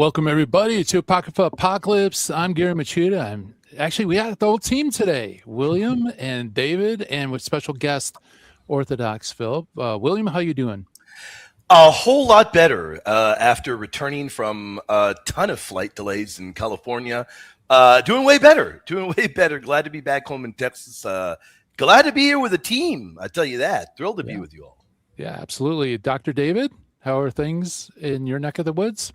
Welcome everybody to Apocrypha Apocalypse. I'm Gary Michuta. We got the whole team today, William and David, and with special guest Orthodox Philip. William, how you doing? A whole lot better after returning from a ton of flight delays in California. Doing way better. Glad to be back home in Texas. Glad to be here with the team. I tell you that. Thrilled to be with you all. Yeah, absolutely. Dr. David, how are things in your neck of the woods?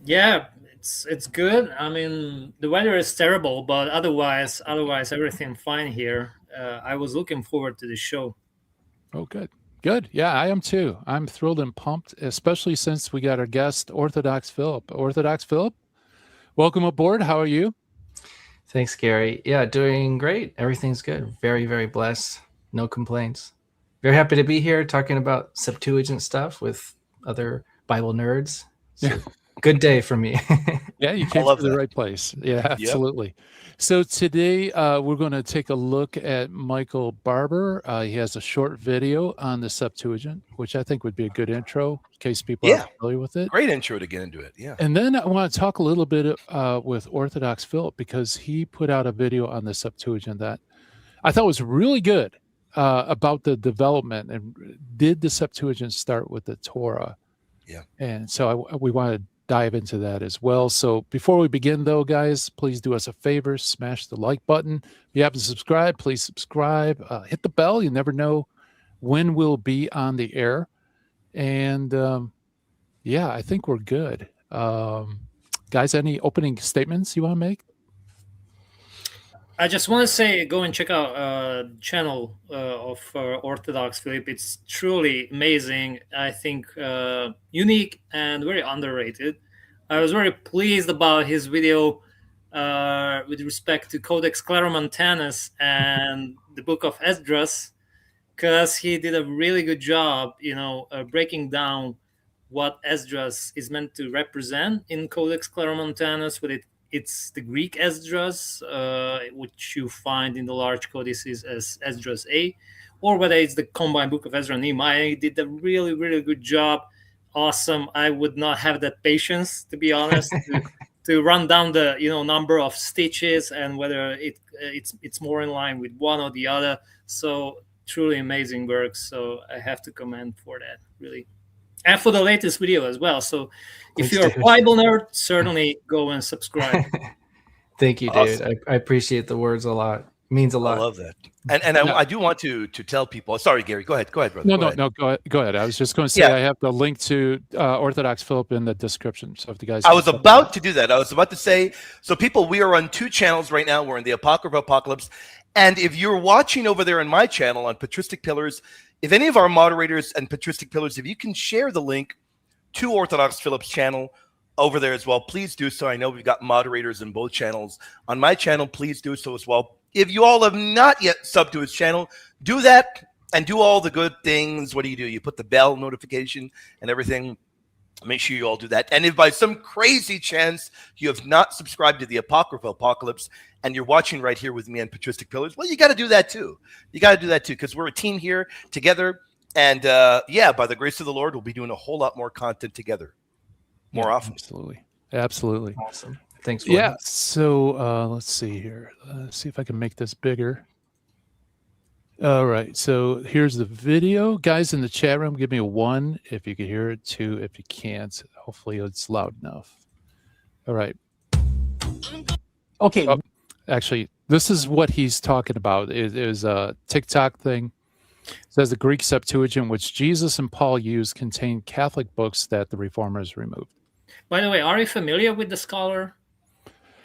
Yeah, it's good. I mean, the weather is terrible, but otherwise everything fine here. I was looking forward to the show. Oh, good. Yeah, I am too. I'm thrilled and pumped, especially since we got our guest, Orthodox Philip. Orthodox Philip, welcome aboard. How are you? Thanks, Gary. Yeah, doing great. Everything's good. Very, very blessed. No complaints. Very happy to be here talking about Septuagint stuff with other Bible nerds. So good day for me. Yeah, you came to the right place. Yeah, absolutely. Yep. So today we're going to take a look at Michael Barber. He has a short video on the Septuagint, which I think would be a good intro in case people are familiar with it. Great intro to get into it. Yeah. And then I want to talk a little bit with Orthodox Philip, because he put out a video on the Septuagint that I thought was really good about the development. And did the Septuagint start with the Torah? Yeah. And so we want to dive into that as well. So before we begin, though, guys, please do us a favor, smash the like button. If you happen to subscribe, please subscribe. Hit the bell. You never know when we'll be on the air. And I think we're good. Guys, any opening statements you want to make? I just want to say, go and check out the channel of Orthodox Philip. It's truly amazing. I think unique and very underrated. I was very pleased about his video with respect to Codex Claromontanus and the Book of Esdras, because he did a really good job, breaking down what Esdras is meant to represent in Codex Claromontanus, with it's the Greek Esdras, which you find in the large codices as Esdras A, or whether it's the combined book of Ezra and Nehemiah. He did a really, really good job. Awesome. I would not have that patience, to be honest, to run down the number of stitches and whether it's more in line with one or the other. So truly amazing work. So I have to commend for that, really. And for the latest video as well. So if you're a Bible nerd, certainly go and subscribe. Thank you, David. Awesome. I appreciate the words a lot. It means a lot. I love that. And I do want to tell people. Sorry, Gary. Go ahead, brother. No, go ahead. I was just going to say I have the link to Orthodox Philip in the description. So if you guys, I was about to do that. I was about to say, so people, we are on two channels right now. We're in the Apocrypha Apocalypse, and if you're watching over there on my channel on Patristic Pillars, if any of our moderators and Patristic Pillars, if you can share the link to Orthodox Philip's channel over there as well, please do so. I know we've got moderators in both channels. On my channel, please do so as well. If you all have not yet subbed to his channel, do that and do all the good things. What do? You put the bell notification and everything. Make sure you all do that. And if by some crazy chance you have not subscribed to the Apocrypha Apocalypse and you're watching right here with me on Patristic Pillars, well, you got to do that too. Because we're a team here together. And by the grace of the Lord, we'll be doing a whole lot more content together more often. Absolutely. Awesome. Thanks. Yeah. So let's see here. Let's see if I can make this bigger. All right. So here's the video. Guys in the chat room, give me a 1 if you can hear it, 2 if you can't. Hopefully it's loud enough. All right. Okay. Oh, actually, this is what he's talking about. It is a TikTok thing. It says the Greek Septuagint, which Jesus and Paul used, contained Catholic books that the Reformers removed. By the way, are you familiar with the scholar?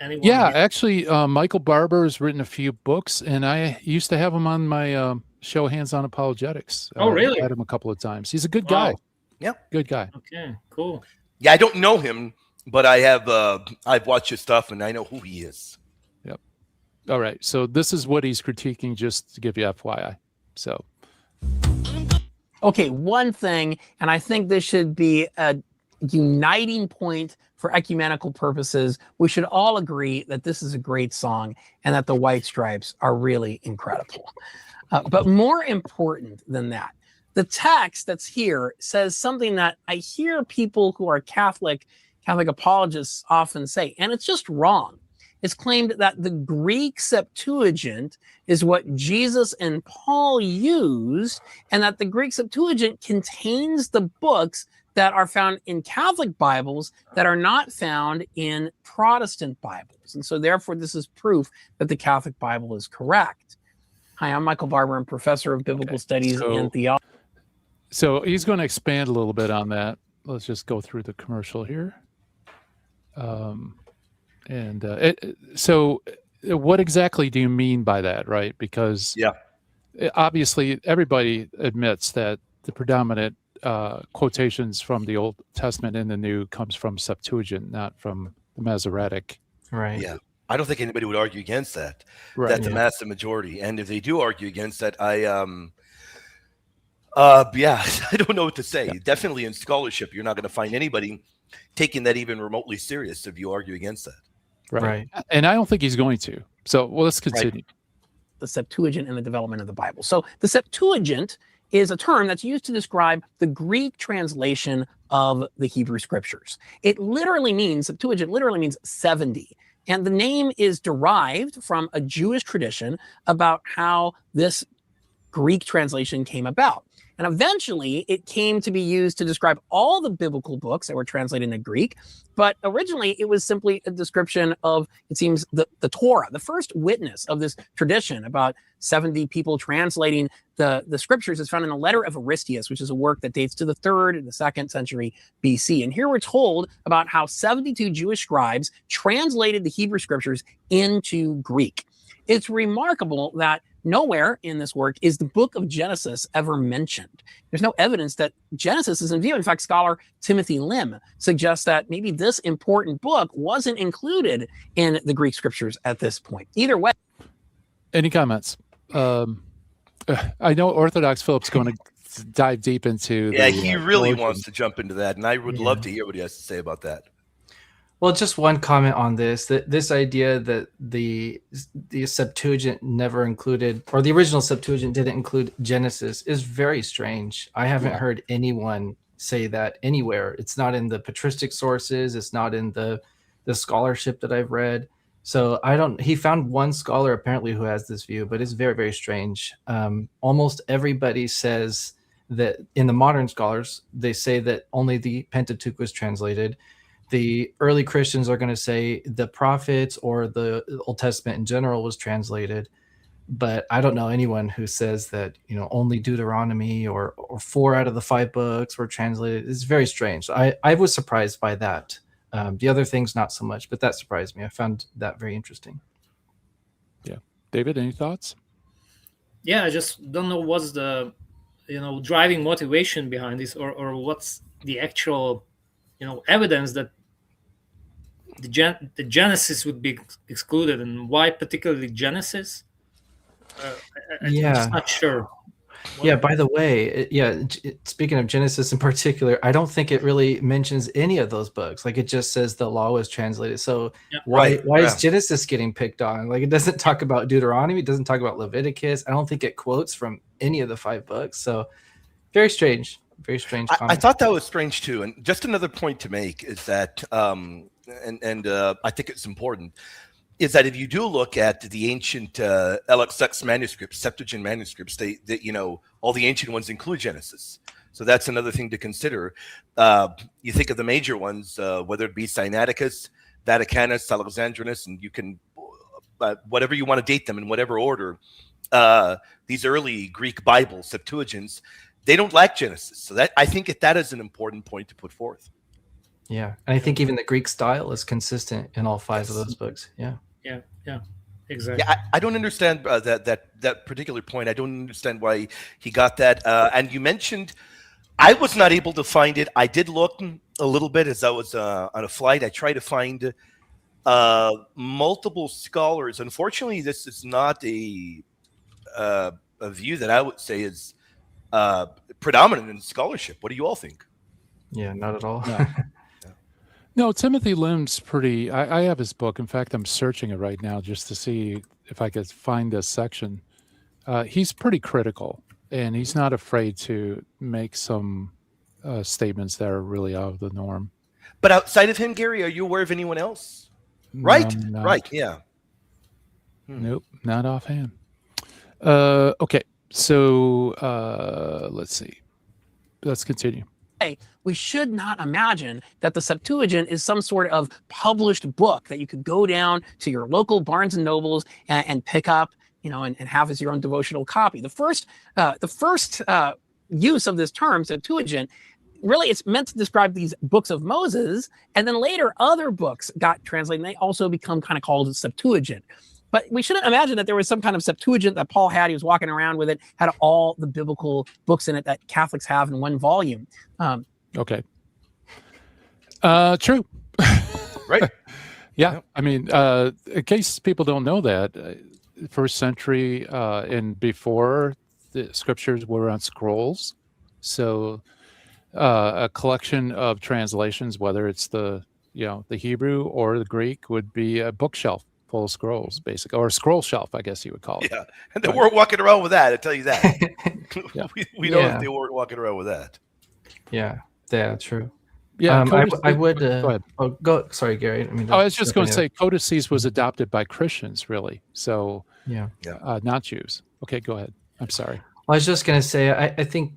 Anyone? Yeah, actually, Michael Barber has written a few books, and I used to have him on my show, Hands on Apologetics. Oh, really? I had him a couple of times. He's a good guy. Yeah, good guy. Okay, cool. Yeah, I don't know him, but I have. I've watched his stuff, and I know who he is. Yep. All right, so this is what he's critiquing, just to give you FYI. So. Okay, one thing, and I think this should be a uniting point for ecumenical purposes. We should all agree that this is a great song and that the White Stripes are really incredible. But more important than that, the text that's here says something that I hear people who are Catholic Catholic apologists often say, and it's just wrong. It's claimed that the Greek Septuagint is what Jesus and Paul used, and that the Greek Septuagint contains the books that are found in Catholic Bibles that are not found in Protestant Bibles. And so therefore, this is proof that the Catholic Bible is correct. Hi, I'm Michael Barber. I'm professor of biblical studies and theology. So he's going to expand a little bit on that. Let's just go through the commercial here. So what exactly do you mean by that, right? Because obviously everybody admits that the predominant quotations from the Old Testament in the New comes from Septuagint, not from the Masoretic. Right. Yeah. I don't think anybody would argue against that. Right. That's the massive majority. And if they do argue against that, I don't know what to say. Definitely in scholarship, you're not going to find anybody taking that even remotely serious if you argue against that. Right. And I don't think he's going to. So, well, let's continue. The Septuagint and the development of the Bible. So the Septuagint is a term that's used to describe the Greek translation of the Hebrew scriptures. It literally means, Septuagint literally means 70. And the name is derived from a Jewish tradition about how this Greek translation came about. And eventually it came to be used to describe all the biblical books that were translated into Greek. But originally it was simply a description of, it seems, the Torah, the first witness of this tradition about 70 people translating the scriptures is found in the letter of Aristeas, which is a work that dates to the 3rd and the 2nd century BC. And here we're told about how 72 Jewish scribes translated the Hebrew scriptures into Greek. It's remarkable that nowhere in this work is the book of Genesis ever mentioned. There's no evidence that Genesis is in view. In fact, scholar Timothy Lim suggests that maybe this important book wasn't included in the Greek scriptures at this point. Either way. Any comments? I know Orthodox Philip's going to dive deep into. Yeah, he really wants to jump into that, and I would love to hear what he has to say about that. Well, just one comment on this: that this idea that the Septuagint never included, or the original Septuagint didn't include Genesis, is very strange. I haven't heard anyone say that anywhere. It's not in the patristic sources. It's not in the scholarship that I've read. So I don't. He found one scholar apparently who has this view, but it's very, very strange. Almost everybody says that in the modern scholars, they say that only the Pentateuch was translated. The early Christians are going to say the prophets or the Old Testament in general was translated, but I don't know anyone who says that, you know, only Deuteronomy or 4 out of the 5 books were translated. It's very strange. I was surprised by that. The other things, not so much, but that surprised me. I found that very interesting. Yeah. David, any thoughts? Yeah, I just don't know what's the, driving motivation behind this, or what's the actual, evidence that the Genesis would be excluded, and why particularly Genesis. I'm just not sure. Yeah, by the way, speaking of Genesis in particular, I don't think it really mentions any of those books. Like, it just says the law was translated. So why is Genesis getting picked on? Like, it doesn't talk about Deuteronomy. It doesn't talk about Leviticus. I don't think it quotes from any of the 5 books. So very strange. Very strange comment. I thought that was strange too. And just another point to make is that, I think it's important, is that if you do look at the ancient LXX manuscripts, Septuagint manuscripts, they all the ancient ones include Genesis. So that's another thing to consider. You think of the major ones, whether it be Sinaiticus, Vaticanus, Alexandrinus, and you can, whatever you want to date them in whatever order, these early Greek Bibles, Septuagints, they don't lack Genesis. So that, I think that is an important point to put forth. Yeah, and I think even the Greek style is consistent in all 5 of those books. Yeah, exactly. Yeah, I don't understand that particular point. I don't understand why he got that. And you mentioned, I was not able to find it. I did look a little bit as I was on a flight. I tried to find multiple scholars. Unfortunately, this is not a view that I would say is predominant in scholarship. What do you all think? Yeah, not at all. No. No, Timothy Lim's pretty. I have his book. In fact, I'm searching it right now just to see if I could find this section. He's pretty critical, and he's not afraid to make some statements that are really out of the norm. But outside of him, Gary, are you aware of anyone else? Right, right, yeah. Nope, not offhand. Okay, so let's see. Let's continue. We should not imagine that the Septuagint is some sort of published book that you could go down to your local Barnes and Nobles and pick up, and have as your own devotional copy. The first use of this term, Septuagint, really it's meant to describe these books of Moses, and then later other books got translated, and they also become kind of called a Septuagint. But we shouldn't imagine that there was some kind of Septuagint that Paul had. He was walking around with it, had all the biblical books in it that Catholics have in one volume. Okay. True. Right. Yeah. I mean, in case people don't know that, first century and before, the scriptures were on scrolls. So a collection of translations, whether it's the Hebrew or the Greek, would be a bookshelf full of scrolls, basically, or a scroll shelf, I guess you would call it. Yeah, and they weren't walking around with that. I tell you that. Yeah. we know that they weren't walking around with that. Yeah, true. Yeah, I would. Go ahead. Go. Sorry, Gary. I was just going to say, codices was adopted by Christians, really. So, not Jews. Okay, go ahead. I'm sorry. I was just going to say, I think,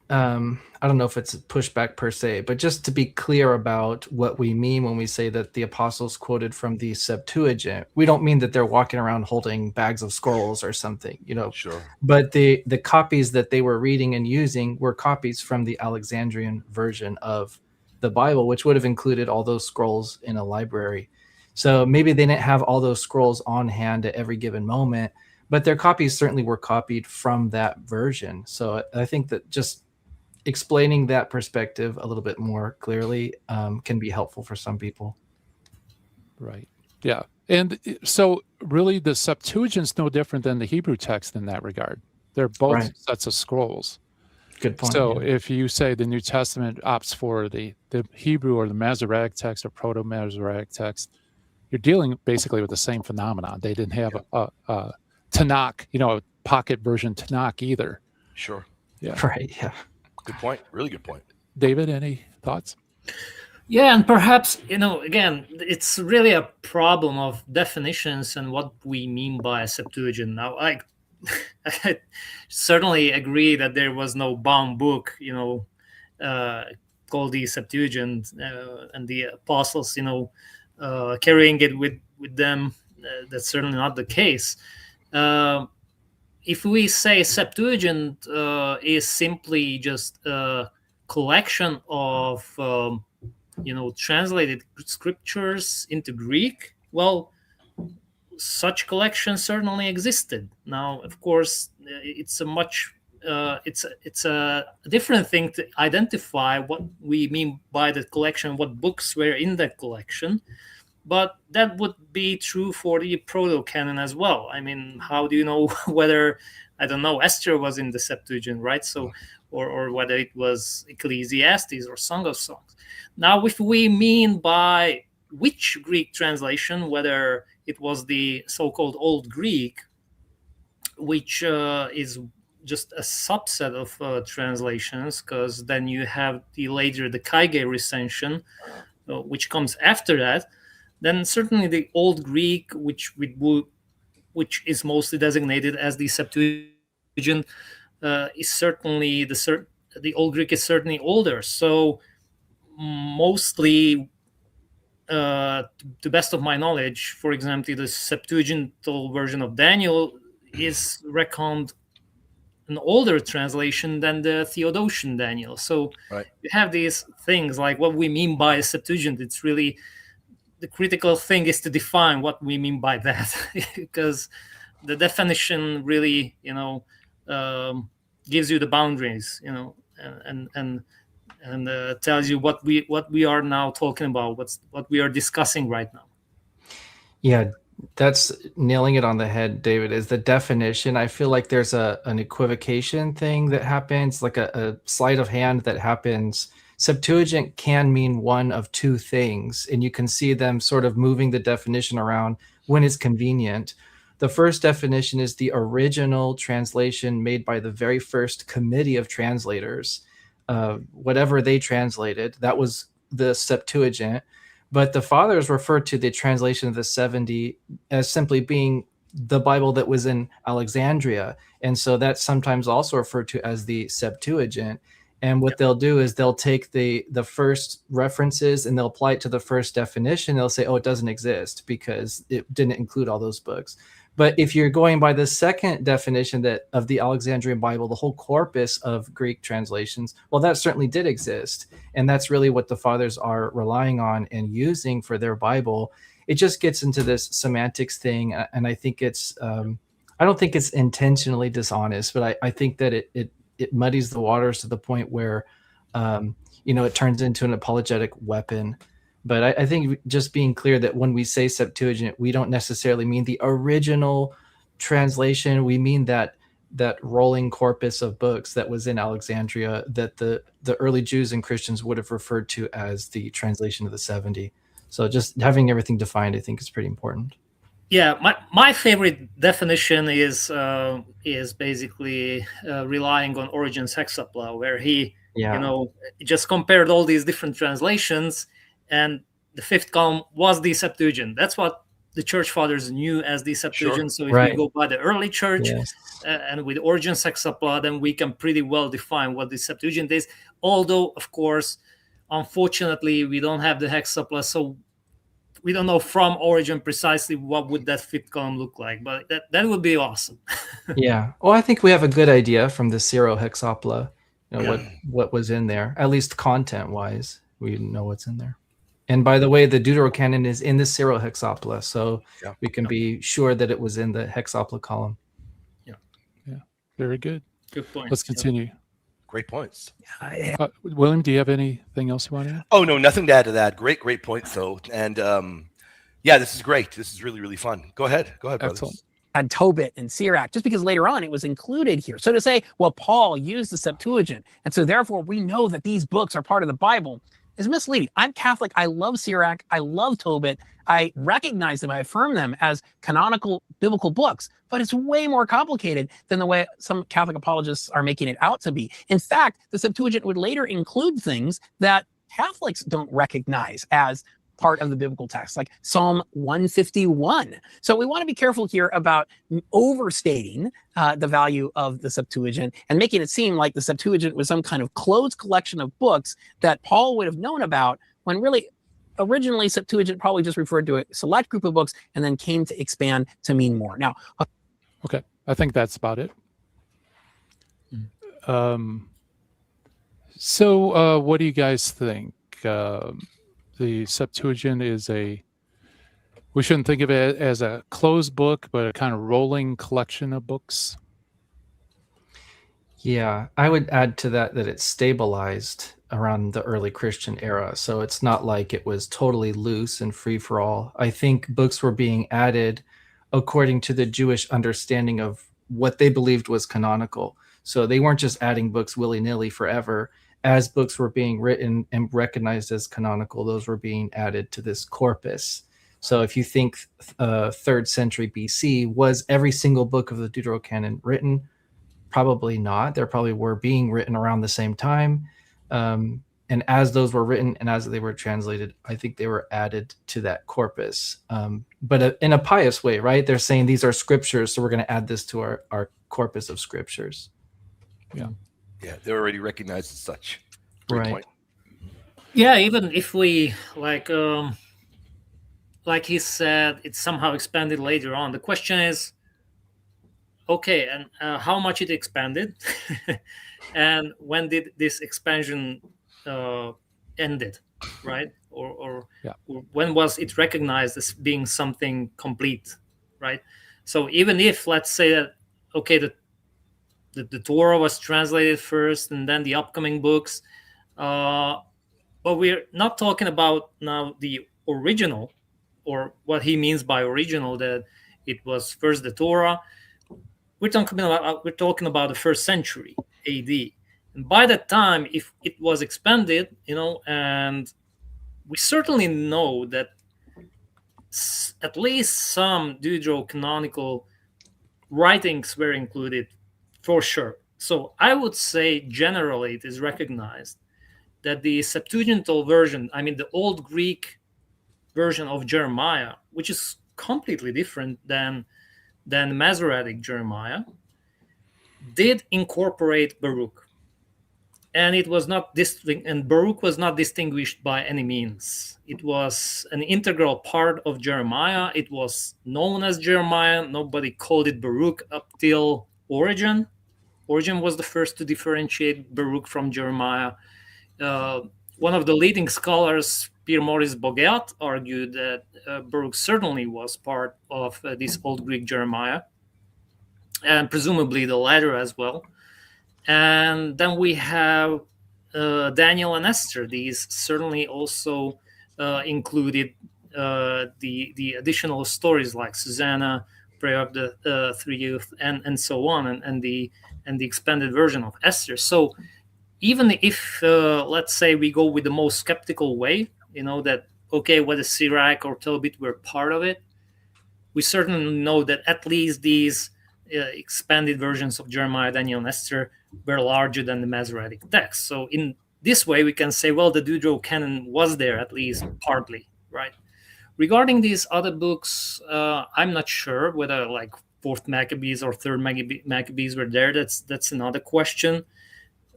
I don't know if it's a pushback per se, but just to be clear about what we mean when we say that the apostles quoted from the Septuagint, we don't mean that they're walking around holding bags of scrolls or something, Sure. But the copies that they were reading and using were copies from the Alexandrian version of the Bible, which would have included all those scrolls in a library. So maybe they didn't have all those scrolls on hand at every given moment, but their copies certainly were copied from that version. So I think that just explaining that perspective a little bit more clearly can be helpful for some people. Right. Yeah. And so really the Septuagint's no different than the Hebrew text in that regard. They're both sets of scrolls. Good point. So if you say the New Testament opts for the Hebrew or the Masoretic text or Proto-Masoretic text, you're dealing basically with the same phenomenon. They didn't have a Tanakh, a pocket version Tanakh either. Sure. Yeah. Right. Yeah. Good point. Really good point. David, any thoughts? Yeah, and perhaps, again, it's really a problem of definitions and what we mean by a Septuagint. Now, I certainly agree that there was no bound book, called the Septuagint, and the apostles, carrying it with them. That's certainly not the case. If we say Septuagint is simply just a collection of, translated scriptures into Greek, well, such collection certainly existed. Now, of course, it's a different thing to identify what we mean by the collection, what books were in that collection. But that would be true for the Proto-Canon as well. I mean, how do you know whether, I don't know, Esther was in the Septuagint, right? So, or whether it was Ecclesiastes or Song of Songs. Now, if we mean by which Greek translation, whether it was the so-called Old Greek, which is just a subset of translations, because then you have the Kyge recension, which comes after that. Then certainly the Old Greek, which is mostly designated as the Septuagint, is certainly the Old Greek is certainly older. So mostly, to the best of my knowledge, for example, the Septuagintal version of Daniel is reckoned an older translation than the Theodosian Daniel. So you have these things like what we mean by a Septuagint. It's really the critical thing is to define what we mean by that, because the definition really, gives you the boundaries, and tells you what we are now talking about, what we are discussing right now. Yeah, that's nailing it on the head, David. Is the definition? I feel like there's an equivocation thing that happens, like a sleight of hand that happens. Septuagint can mean one of two things, and you can see them sort of moving the definition around when it's convenient. The first definition is the original translation made by the very first committee of translators. Whatever they translated, that was the Septuagint, but the fathers refer to the translation of the 70 as simply being the Bible that was in Alexandria. And so that's sometimes also referred to as the Septuagint. And what they'll do is they'll take the first references and they'll apply it to the first definition. They'll say, oh, it doesn't exist because it didn't include all those books. But if you're going by the second definition that of the Alexandrian Bible, the whole corpus of Greek translations, well, that certainly did exist. And that's really what the fathers are relying on and using for their Bible. It just gets into this semantics thing. And I think it's, I don't think it's intentionally dishonest, but I think that it muddies the waters to the point where, it turns into an apologetic weapon. But I think just being clear that when we say Septuagint, we don't necessarily mean the original translation. We mean that rolling corpus of books that was in Alexandria that the early Jews and Christians would have referred to as the translation of the 70. So just having everything defined, I think, is pretty important. Yeah, my favorite definition is basically relying on Origen's hexapla, where he just compared all these different translations, and the fifth column was the Septuagint. That's what the church fathers knew as the Septuagint. Sure. So if we go by the early church and with Origen's hexapla, then we can pretty well define what the Septuagint is. Although, of course, unfortunately, we don't have the hexapla, so we don't know from Origen precisely what would that fifth column look like, but that would be awesome. Yeah. Well, I think we have a good idea from the Syro-hexapla, what was in there, at least content-wise. We know what's in there. And by the way, the Deuterocanon is in the Syro-hexapla, so we can be sure that it was in the hexapla column. Yeah. Very good. Good point. Let's continue. Great points. William, do you have anything else you want to add? Oh, no, nothing to add to that. Great points, though. And this is great. This is really, really fun. Go ahead, brothers. Excellent. And Tobit and Sirach, just because later on it was included here. So to say, well, Paul used the Septuagint, and so therefore we know that these books are part of the Bible is misleading. I'm Catholic. I love Sirach. I love Tobit. I recognize them. I affirm them as canonical biblical books, but it's way more complicated than the way some Catholic apologists are making it out to be. In fact, the Septuagint would later include things that Catholics don't recognize as part of the biblical text, like Psalm 151. So we want to be careful here about overstating the value of the Septuagint and making it seem like the Septuagint was some kind of closed collection of books that Paul would have known about, when really originally Septuagint probably just referred to a select group of books and then came to expand to mean more. Now, okay, I think that's about it. So what do you guys think? The Septuagint we shouldn't think of it as a closed book, but a kind of rolling collection of books. Yeah, I would add to that it's stabilized around the early Christian era. So it's not like it was totally loose and free for all. I think books were being added according to the Jewish understanding of what they believed was canonical. So they weren't just adding books willy-nilly forever. As books were being written and recognized as canonical, those were being added to this corpus. So if you think 3rd century BC, was every single book of the Deuterocanon written? Probably not. There probably were being written around the same time. And as those were written and as they were translated, I think they were added to that corpus. But in a pious way, right? They're saying these are scriptures, so we're going to add this to our corpus of scriptures. Yeah, they're already recognized as such. Great point. Yeah, even if we like he said, it's somehow expanded later on. The question is, okay, and how much it expanded, and when did this expansion ended, right? Or when was it recognized as being something complete, right? So even if, let's say that, okay, the Torah was translated first and then the upcoming books, but we're not talking about now the original, or what he means by original, that it was first the Torah. We're talking about the 1st century AD, and by that time, if it was expanded, and we certainly know that at least some Deuterocanonical writings were included, for sure. So I would say generally it is recognized. that the Septuagintal version, I mean the Old Greek version of Jeremiah, which is completely different than the Masoretic Jeremiah, did incorporate Baruch. And it was not and Baruch was not distinguished by any means. It was an integral part of Jeremiah. It was known as Jeremiah. Nobody called it Baruch up till Origen. Origen was the first to differentiate Baruch from Jeremiah. One of the leading scholars, Pierre Maurice Bogeat, argued that Baruch certainly was part of this Old Greek Jeremiah, and presumably the latter as well. And then we have Daniel and Esther. These certainly also included the additional stories like Susanna, Prayer of the Three Youth, and so on, and the expanded version of Esther. So even if let's say we go with the most skeptical way, that okay, whether Sirach or Tobit were part of it, we certainly know that at least these expanded versions of Jeremiah, Daniel, and Esther were larger than the Masoretic text. So in this way, we can say, well, the Deuterocanon was there at least partly, right? Regarding these other books, I'm not sure whether like Fourth Maccabees or Third Maccabees were there. That's another question.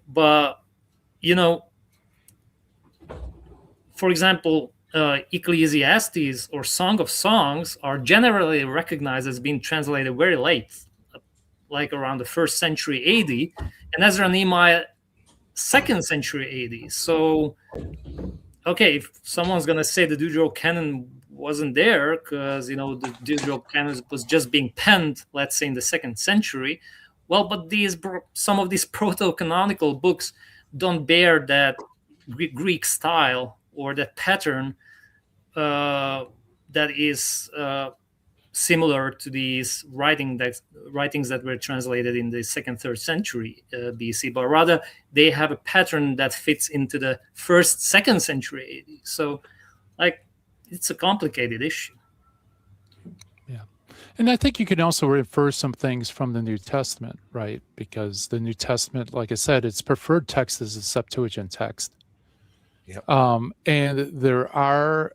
But for example, Ecclesiastes or Song of Songs are generally recognized as being translated very late, like around the 1st century AD, and Ezra and Nehemiah 2nd century AD. So, okay, if someone's going to say the Deuterocanon wasn't there because, the Deuterocanon was just being penned, let's say, in the 2nd century, well, but some of these proto-canonical books don't bear that Greek style or that pattern that is similar to these writings that were translated in the 2nd, 3rd century BC, but rather they have a pattern that fits into the 1st, 2nd century AD. So, it's a complicated issue. Yeah. And I think you can also refer some things from the New Testament, right? Because the New Testament, like I said, its preferred text is the Septuagint text. Yep. And there are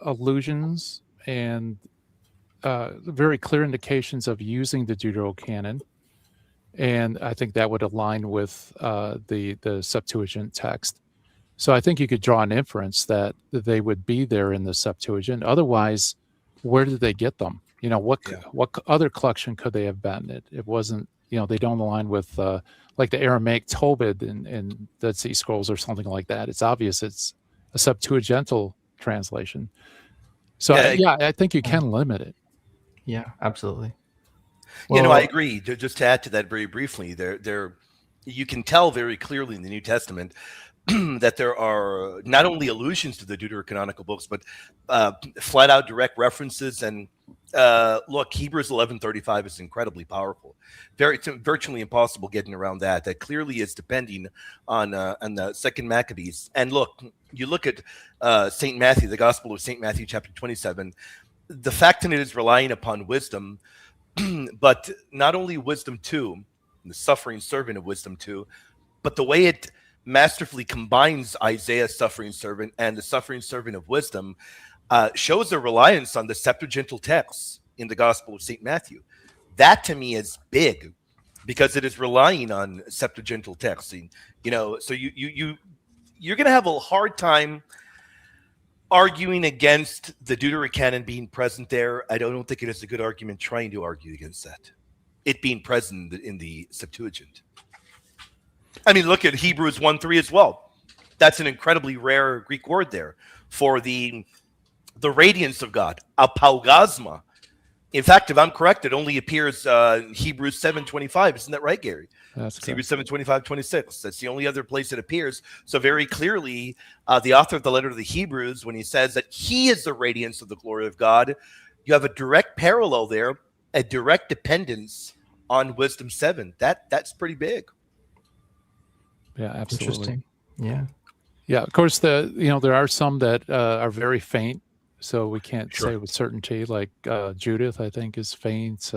allusions and very clear indications of using the Deuterocanon, and I think that would align with the Septuagint text. So I think you could draw an inference that they would be there in the Septuagint. Otherwise, where did they get them? What other collection could they have been? It wasn't. They don't align with like the Aramaic Tobit and Dead Sea Scrolls or something like that. It's obvious it's a Septuagintal translation. So I think you can limit it. Yeah, absolutely. Well, I agree. Just to add to that very briefly, there you can tell very clearly in the New Testament that there are not only allusions to the Deuterocanonical books, but flat out direct references. And look, Hebrews 11:35 is incredibly powerful. It's virtually impossible getting around that. That clearly is depending on the 2nd Maccabees. And look, you look at St. Matthew, the Gospel of St. Matthew, chapter 27. The fact that it is relying upon wisdom, but not only wisdom too, the suffering servant of wisdom too, but the way it masterfully combines Isaiah's suffering servant and the suffering servant of wisdom shows a reliance on the Septuagintal texts in the Gospel of St. Matthew. That to me is big because it is relying on Septuagintal texts. So you're going to have a hard time arguing against the Deuterocanon being present there. I don't think it is a good argument trying to argue against that, it being present in the Septuagint. I mean, look at Hebrews 1:3 as well. That's an incredibly rare Greek word there for the radiance of God, apaugasma. In fact, if I'm correct, it only appears in Hebrews 7:25. Isn't that right, Gary? That's Hebrews 7:25-26. That's the only other place it appears. So very clearly, the author of the letter to the Hebrews, when he says that he is the radiance of the glory of God, you have a direct parallel there, a direct dependence on Wisdom 7. That's pretty big. Yeah, absolutely. Interesting. Yeah. Yeah, of course, there are some that are very faint, so we can't Sure. say with certainty. Like Judith, I think, is faint.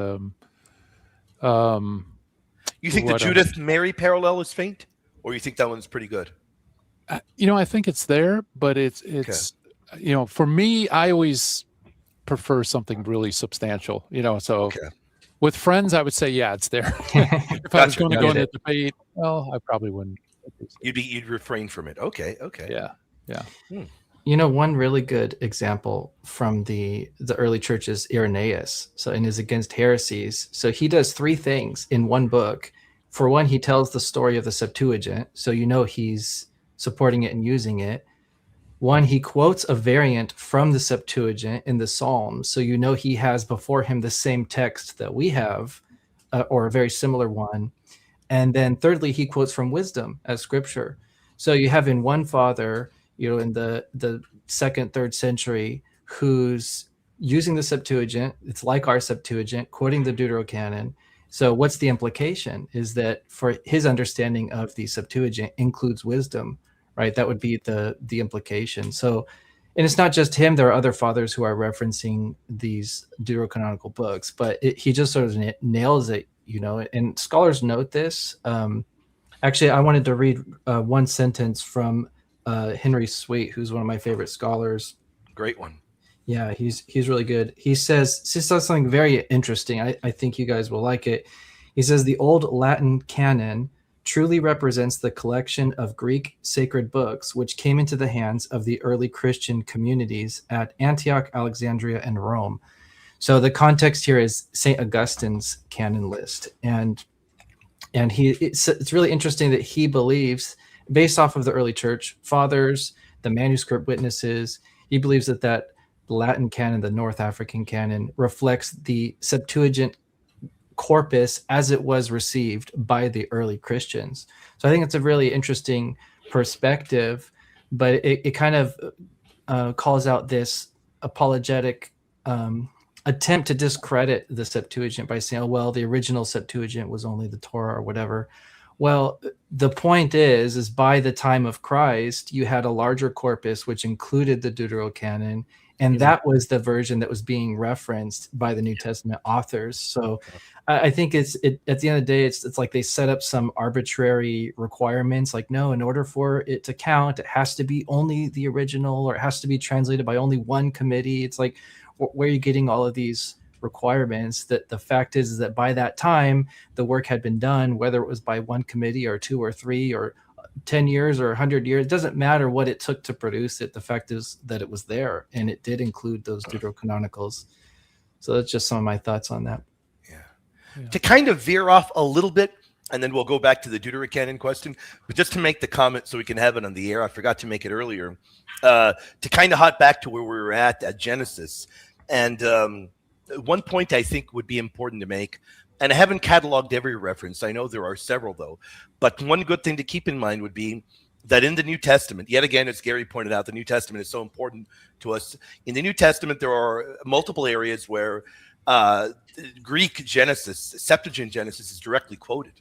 You think the Judith Mary parallel is faint, or you think that one's pretty good? I think it's there, but it's for me, I always prefer something really substantial. So Okay. with friends, I would say, yeah, it's there. If I was Gotcha. going to Got go it. into debate, well, I probably wouldn't. You'd refrain from it. Okay. Yeah. One really good example from the early church is Irenaeus. So, and is against heresies. So he does three things in one book. For one, he tells the story of the Septuagint. So he's supporting it and using it. One, he quotes a variant from the Septuagint in the Psalms. So he has before him the same text that we have, or a very similar one. And then thirdly, he quotes from wisdom as scripture. So you have in one father, in the 2nd, 3rd century, who's using the Septuagint. It's like our Septuagint, quoting the Deuterocanon. So what's the implication is that for his understanding of the Septuagint includes wisdom, right? That would be the implication. So, and it's not just him. There are other fathers who are referencing these Deuterocanonical books, but he just sort of nails it, and scholars note this. Actually, I wanted to read one sentence from Henry Sweet, who's one of my favorite scholars. Great one. Yeah, he's really good. He says something very interesting. I think you guys will like it. He says the old Latin canon truly represents the collection of Greek sacred books which came into the hands of the early Christian communities at Antioch, Alexandria, and Rome. So the context here is St. Augustine's canon list, and it's really interesting that he believes, based off of the early church fathers, the manuscript witnesses, he believes that Latin canon, the North African canon, reflects the Septuagint corpus as it was received by the early Christians. So I think it's a really interesting perspective, but it kind of calls out this apologetic attempt to discredit the Septuagint by saying, oh, well, the original Septuagint was only the Torah or whatever. Well, the point is by the time of Christ, you had a larger corpus, which included the Deuterocanon, and that was the version that was being referenced by the New Testament authors. So I think at the end of the day, it's like they set up some arbitrary requirements, like, no, in order for it to count, it has to be only the original, or it has to be translated by only one committee. It's like, where are you getting all of these requirements? That the fact is that by that time, the work had been done, whether it was by one committee or two or three or 10 years or 100 years, it doesn't matter what it took to produce it. The fact is that it was there, and it did include those Deuterocanonicals. So that's just some of my thoughts on that. Yeah. To kind of veer off a little bit, and then we'll go back to the Deuterocanon question, but just to make the comment so we can have it on the air, I forgot to make it earlier, to kind of hop back to where we were at Genesis. And one point I think would be important to make, and I haven't cataloged every reference. I know there are several, though. But one good thing to keep in mind would be that in the New Testament, yet again, as Gary pointed out, the New Testament is so important to us. In the New Testament, there are multiple areas where Greek Genesis, Septuagint Genesis, is directly quoted.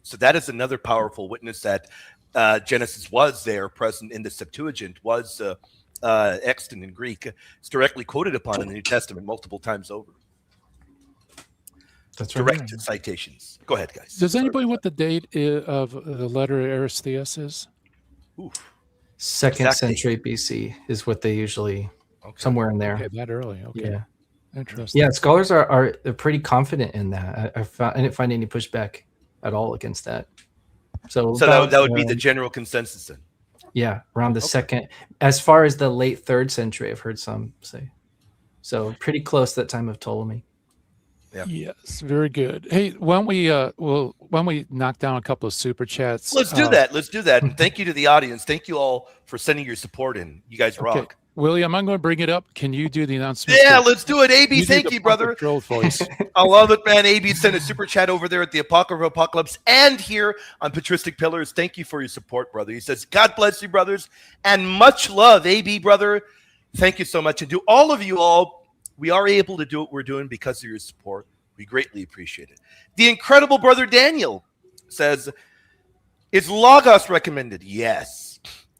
So that is another powerful witness that Genesis was there, present in the Septuagint, was extant in Greek. It's directly quoted upon in the New Testament multiple times over. That's direct right. citations. Go ahead, guys. Does anybody know what the date of the letter of Aristeas is? Ooh. 2nd Exactly. century BC is what they usually, somewhere in there. Okay, that early. Okay. Yeah. Interesting. Yeah, scholars are they're pretty confident in that. I didn't find any pushback at all against that. So that would be the general consensus then. Yeah, around the second, as far as the late 3rd century, I've heard some say. So pretty close to that time of Ptolemy. Yeah. Yes, very good. Hey, why don't we knock down a couple of super chats? Let's do that. And thank you to the audience. Thank you all for sending your support in. You guys rock. William, I'm going to bring it up. Can you do the announcement? Yeah, let's do it. AB, thank you, brother. Voice. I love it, man. AB sent a super chat over there at the Apocrypha Apocalypse and here on Patristic Pillars. Thank you for your support, brother. He says, God bless you, brothers, and much love, AB, brother. Thank you so much. And to all of you all, we are able to do what we're doing because of your support. We greatly appreciate it. The incredible brother Daniel says, is Logos recommended? Yes.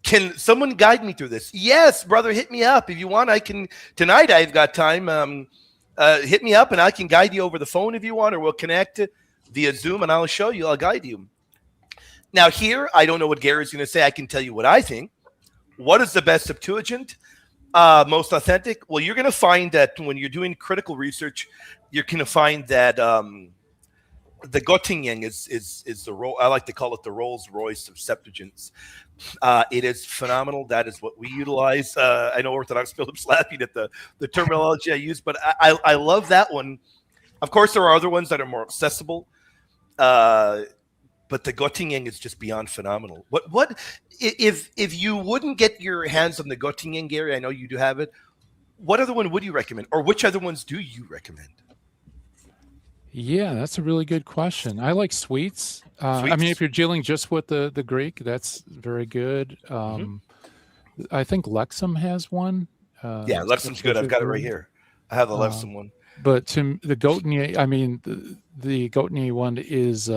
Can someone guide me through this? Yes, brother, hit me up. If you want, I can. Tonight I've got time. Hit me up and I can guide you over the phone if you want, or we'll connect via Zoom and I'll show you. I'll guide you. Now here, I don't know what Gary's going to say. I can tell you what I think. What is the best Septuagint? Most authentic? Well, you're going to find that when you're doing critical research, you're going to find that the Göttingen is the I like to call it the Rolls Royce of Septuagints. It is phenomenal. That is what we utilize. I know Orthodox Philip's laughing at the terminology I use, but I love that one. Of course, there are other ones that are more accessible, but the Göttingen is just beyond phenomenal. What if you wouldn't get your hands on the Göttingen, Gary? I know you do have it. What other one would you recommend, or which other ones do you recommend? Yeah, that's a really good question. I like sweets. I mean, if you're dealing just with the Greek, that's very good. I think Lexham has one. Yeah, Lexham's good. I've got it right here. I have the Lexham one. But to the Göttingen, I mean, the Göttingen one is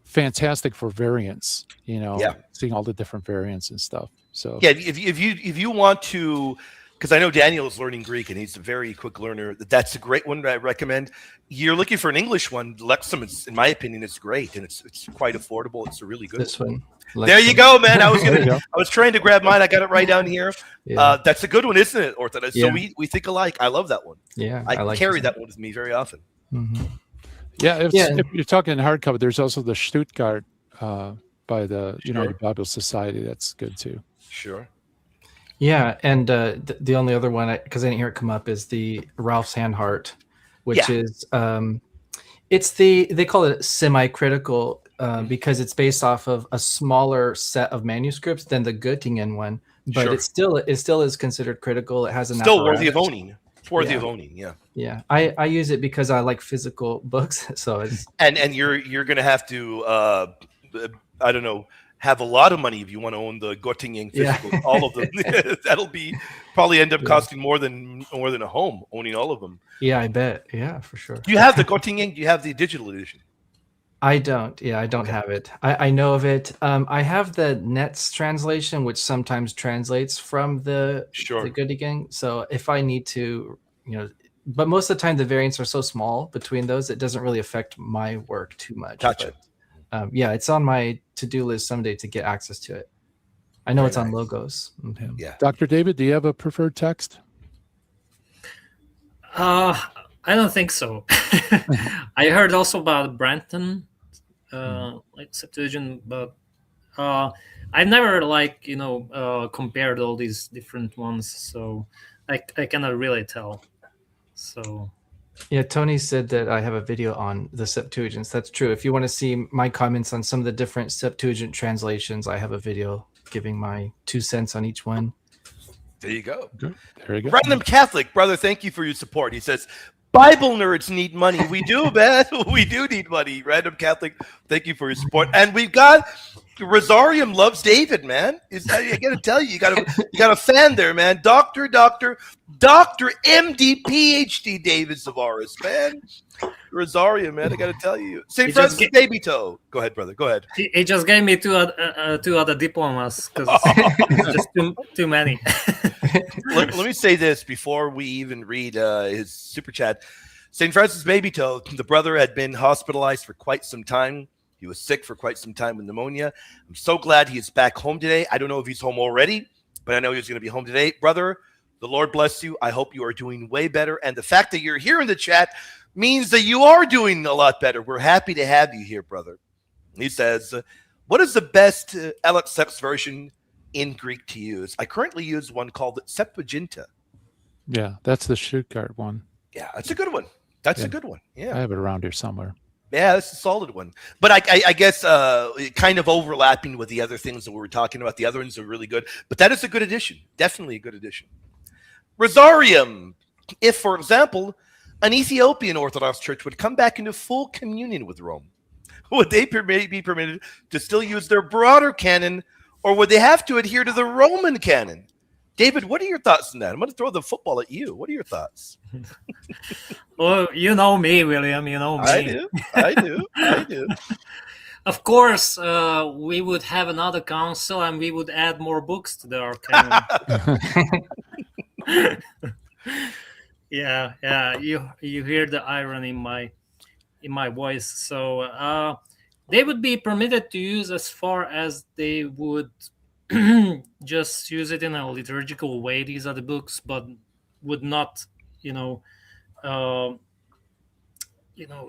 fantastic for variants. You know, seeing all the different variants and stuff. So yeah, if you want to. Because I know Daniel is learning Greek and he's a very quick learner. That's a great one that I recommend. You're looking for an English one. Lexham, in my opinion, is great and it's quite affordable. It's a really good one. Lexham. There you go, man. I was trying to grab mine. I got it right down here. Yeah. That's a good one, isn't it, Orthodox? Yeah. So we think alike. I love that one. Yeah, I like carry that one with me very often. Mm-hmm. Yeah, if you're talking hardcover, there's also the Stuttgart by the United Bible Society. That's good too. Sure. Yeah, and the only other one, because I didn't hear it come up, is the Ralph's Handhart, which is they call it semi-critical because it's based off of a smaller set of manuscripts than the Göttingen one, but it still is considered critical. It has an still worthy of owning. Worthy of owning, yeah. I use it because I like physical books, so it's and you're gonna have to I don't know. Have a lot of money if you want to own the Göttingen physical, all of them. That'll probably end up costing more than a home owning all of them. Yeah, I bet. Yeah, for sure. Do you have the Göttingen? Do you have the digital edition? I don't. Yeah, I don't have it. I know of it. I have the Nets translation, which sometimes translates from the Göttingen. So if I need to, but most of the time the variants are so small between those, it doesn't really affect my work too much. Gotcha. But, it's on my to-do list someday to get access to it. I know it's on Logos. Mm-hmm. Yeah. Dr. David, do you have a preferred text? I don't think so. I heard also about Brenton, like Septuagint, but I never compared all these different ones, so I cannot really tell. So. Yeah, Tony said that I have a video on the Septuagints. That's true. If you want to see my comments on some of the different Septuagint translations, I have a video giving my 2 cents on each one. There you go. There you go. Random Catholic, brother, thank you for your support. He says, Bible nerds need money. We do, man. We do need money. Random Catholic, thank you for your support. And we've got Rosarium loves David, man. I got to tell you, you got a fan there, man. Dr. MD PhD David Zavaris, man. Rosarium, man. I got to tell you, St. Francis Baby Toe. Go ahead, brother. Go ahead. He just gave me two other diplomas because just too many. Let me say this before we even read his super chat. St. Francis Baby Toe, the brother had been hospitalized for quite some time. He was sick for quite some time with pneumonia. I'm so glad he is back home today. I don't know if he's home already, but I know he's going to be home today. Brother, the Lord bless you. I hope you are doing way better. And the fact that you're here in the chat means that you are doing a lot better. We're happy to have you here, brother. He says, what is the best LXX version in Greek to use? I currently use one called Septuaginta. Yeah, that's the Stuttgart one. Yeah, that's a good one. That's a good one. Yeah, I have it around here somewhere. Yeah, that's a solid one. But I guess kind of overlapping with the other things that we were talking about. The other ones are really good. But that is a good addition. Definitely a good addition. Rosarium. If, for example, an Ethiopian Orthodox church would come back into full communion with Rome, would they be permitted to still use their broader canon, or would they have to adhere to the Roman canon? David, what are your thoughts on that? I'm going to throw the football at you. What are your thoughts? Well, you know me, William. You know me. I do. Of course, we would have another council and we would add more books to our canon. Yeah. You hear the irony in my voice. So they would be permitted to use as far as they would just use it in a liturgical way. These are the books, but would not, you know,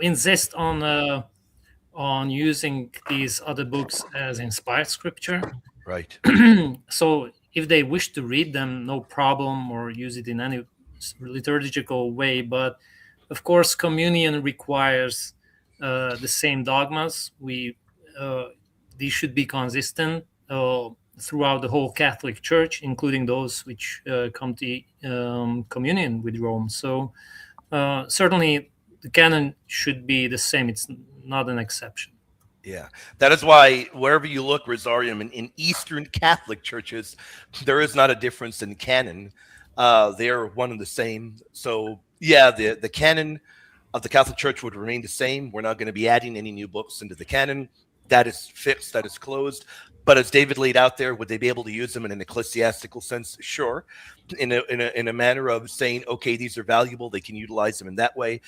insist on using these other books as inspired scripture. Right. So if they wish to read them, no problem, or use it in any liturgical way. But of course, communion requires the same dogmas. These should be consistent throughout the whole Catholic Church, including those which come to communion with Rome. So certainly the canon should be the same. It's not an exception. Yeah, that is why wherever you look, Rosarium, in Eastern Catholic churches, there is not a difference in canon. They're one and the same. So yeah, the canon of the Catholic Church would remain the same. We're not going to be adding any new books into the canon. That is fixed. That is closed. But as David laid out there, would they be able to use them in an ecclesiastical sense? Sure, in a manner of saying, okay, these are valuable. They can utilize them in that way,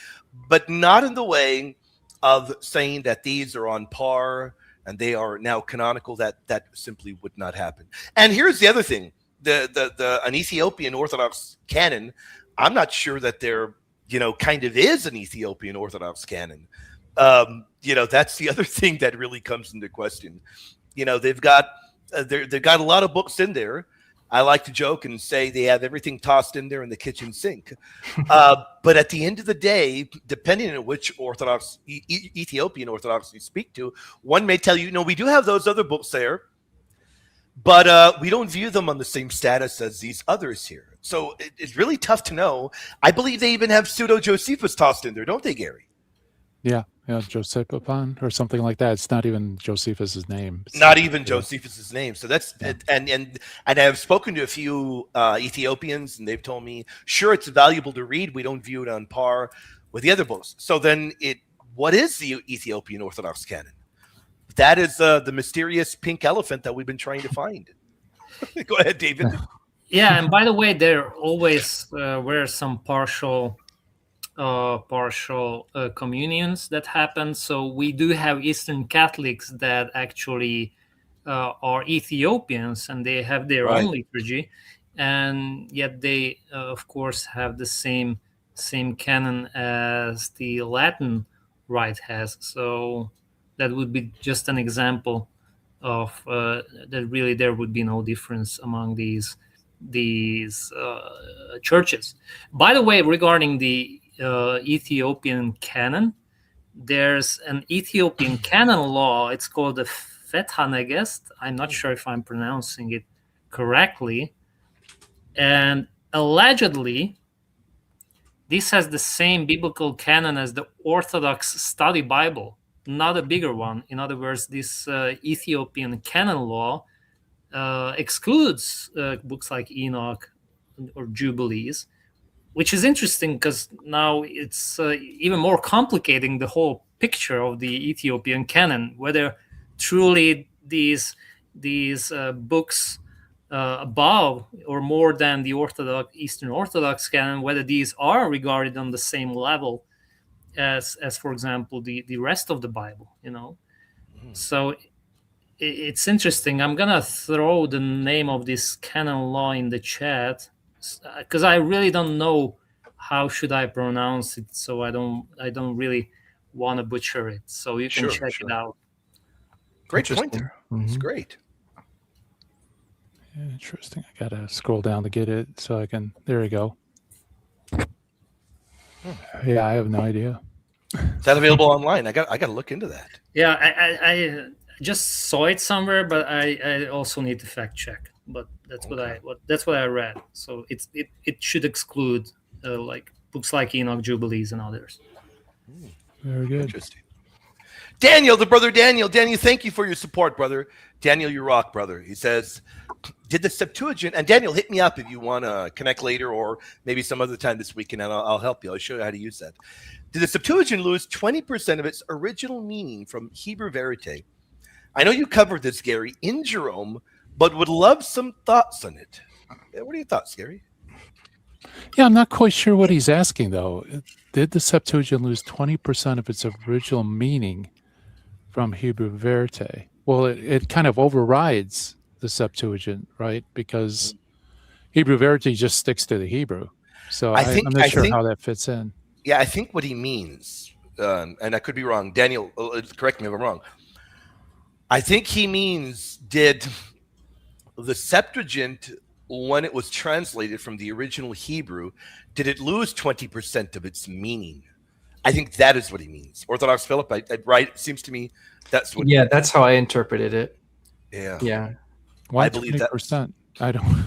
but not in the way of saying that these are on par and they are now canonical. That simply would not happen. And here's the other thing: an Ethiopian Orthodox canon. I'm not sure that there, kind of is an Ethiopian Orthodox canon. That's the other thing that really comes into question. They've got a lot of books in there. I like to joke and say they have everything tossed in there in the kitchen sink. But at the end of the day, depending on which Orthodox, Ethiopian Orthodox you speak to, one may tell you, we do have those other books there, but we don't view them on the same status as these others here. So it's really tough to know. I believe they even have Pseudo-Josephus tossed in there, don't they, Gary? Yeah, Josephus or something like that. It's not even Josephus's name. Not even Josephus's name. So that's and I've spoken to a few Ethiopians, and they've told me, sure, it's valuable to read. We don't view it on par with the other books. So then, what is the Ethiopian Orthodox canon? That is the mysterious pink elephant that we've been trying to find. Go ahead, David. Yeah, and by the way, there always were some partial communions that happen. So we do have Eastern Catholics that actually are Ethiopians, and they have their own liturgy, and yet they of course have the same canon as the Latin Rite has. So that would be just an example of that really there would be no difference among these churches. By the way, regarding the Ethiopian canon, there's an Ethiopian canon law. It's called the Fethanegest. I'm not sure if I'm pronouncing it correctly. And allegedly, this has the same biblical canon as the Orthodox Study Bible, not a bigger one. In other words, this Ethiopian canon law excludes books like Enoch or Jubilees, which is interesting because now it's even more complicating the whole picture of the Ethiopian canon, whether truly these books above or more than the Eastern Orthodox canon, whether these are regarded on the same level as for example, the rest of the Bible, So it's interesting. I'm gonna throw the name of this canon law in the chat because I really don't know how should I pronounce it, so I don't really want to butcher it. So you can check it out. Great point there. It's great. Yeah, interesting. I gotta scroll down to get it so I can. There we go. Yeah, I have no idea. Is that available online? I got to look into that. Yeah, I just saw it somewhere, but I also need to fact check. But that's what I read. So it should exclude like books like Enoch, Jubilees, and others. Very good. Interesting. Daniel, the brother Daniel. Daniel, thank you for your support, brother. Daniel, you rock, brother. He says, did the Septuagint, and Daniel, hit me up if you want to connect later or maybe some other time this weekend, and I'll help you. I'll show you how to use that. Did the Septuagint lose 20% of its original meaning from Hebrew verite? I know you covered this, Gary, in Jerome, but would love some thoughts on it. What are your thoughts, Gary? Yeah, I'm not quite sure what he's asking, though. Did the Septuagint lose 20% of its original meaning from Hebrew Verite. Well, it kind of overrides the Septuagint, right? Because Hebrew Verite just sticks to the Hebrew. So I'm not sure how that fits in. Yeah, I think what he means, and I could be wrong. Daniel, correct me if I'm wrong. I think he means, did the Septuagint, when it was translated from the original Hebrew, did it lose 20% of its meaning? I think that is what he means. Orthodox Philip, right? It seems to me that's what. Yeah, that's how I interpreted it. Yeah. Yeah. Why I believe that. 20%? I don't.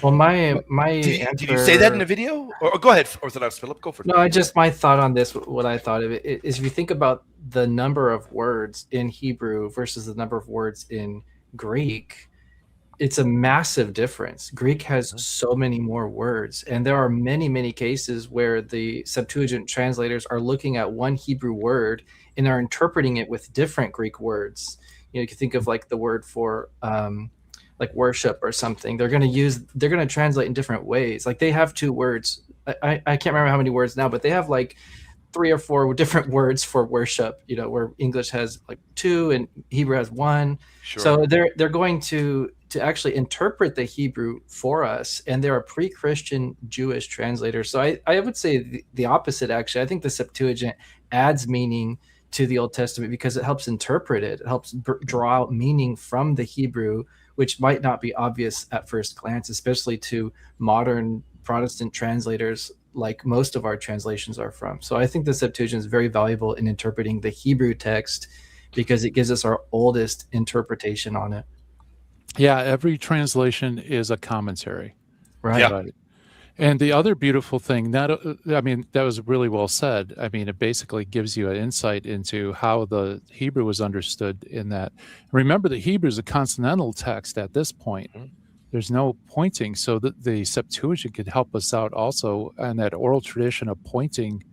Well, my Did you say that in a video? Or go ahead, Orthodox Philip, go for it. No, my thought on this, what I thought of it is, if you think about the number of words in Hebrew versus the number of words in Greek, it's a massive difference. Greek has so many more words, and there are many, many cases where the Septuagint translators are looking at one Hebrew word and are interpreting it with different Greek words. You can think of like the word for like worship or something. They're going to translate in different ways. Like they have two words. I can't remember how many words now, but they have like 3 or 4 different words for worship, where English has like 2 and Hebrew has 1. Sure. So they're going to actually interpret the Hebrew for us, and they're a pre-Christian Jewish translator. So I would say the opposite, actually. I think the Septuagint adds meaning to the Old Testament because it helps interpret it. It helps draw out meaning from the Hebrew, which might not be obvious at first glance, especially to modern Protestant translators, like most of our translations are from. So I think the Septuagint is very valuable in interpreting the Hebrew text because it gives us our oldest interpretation on it. Yeah, every translation is a commentary. Right. Yeah. And the other beautiful thing, that was really well said. I mean, it basically gives you an insight into how the Hebrew was understood in that. Remember, the Hebrew is a consonantal text at this point. There's no pointing, so the Septuagint could help us out also on that oral tradition of pointing,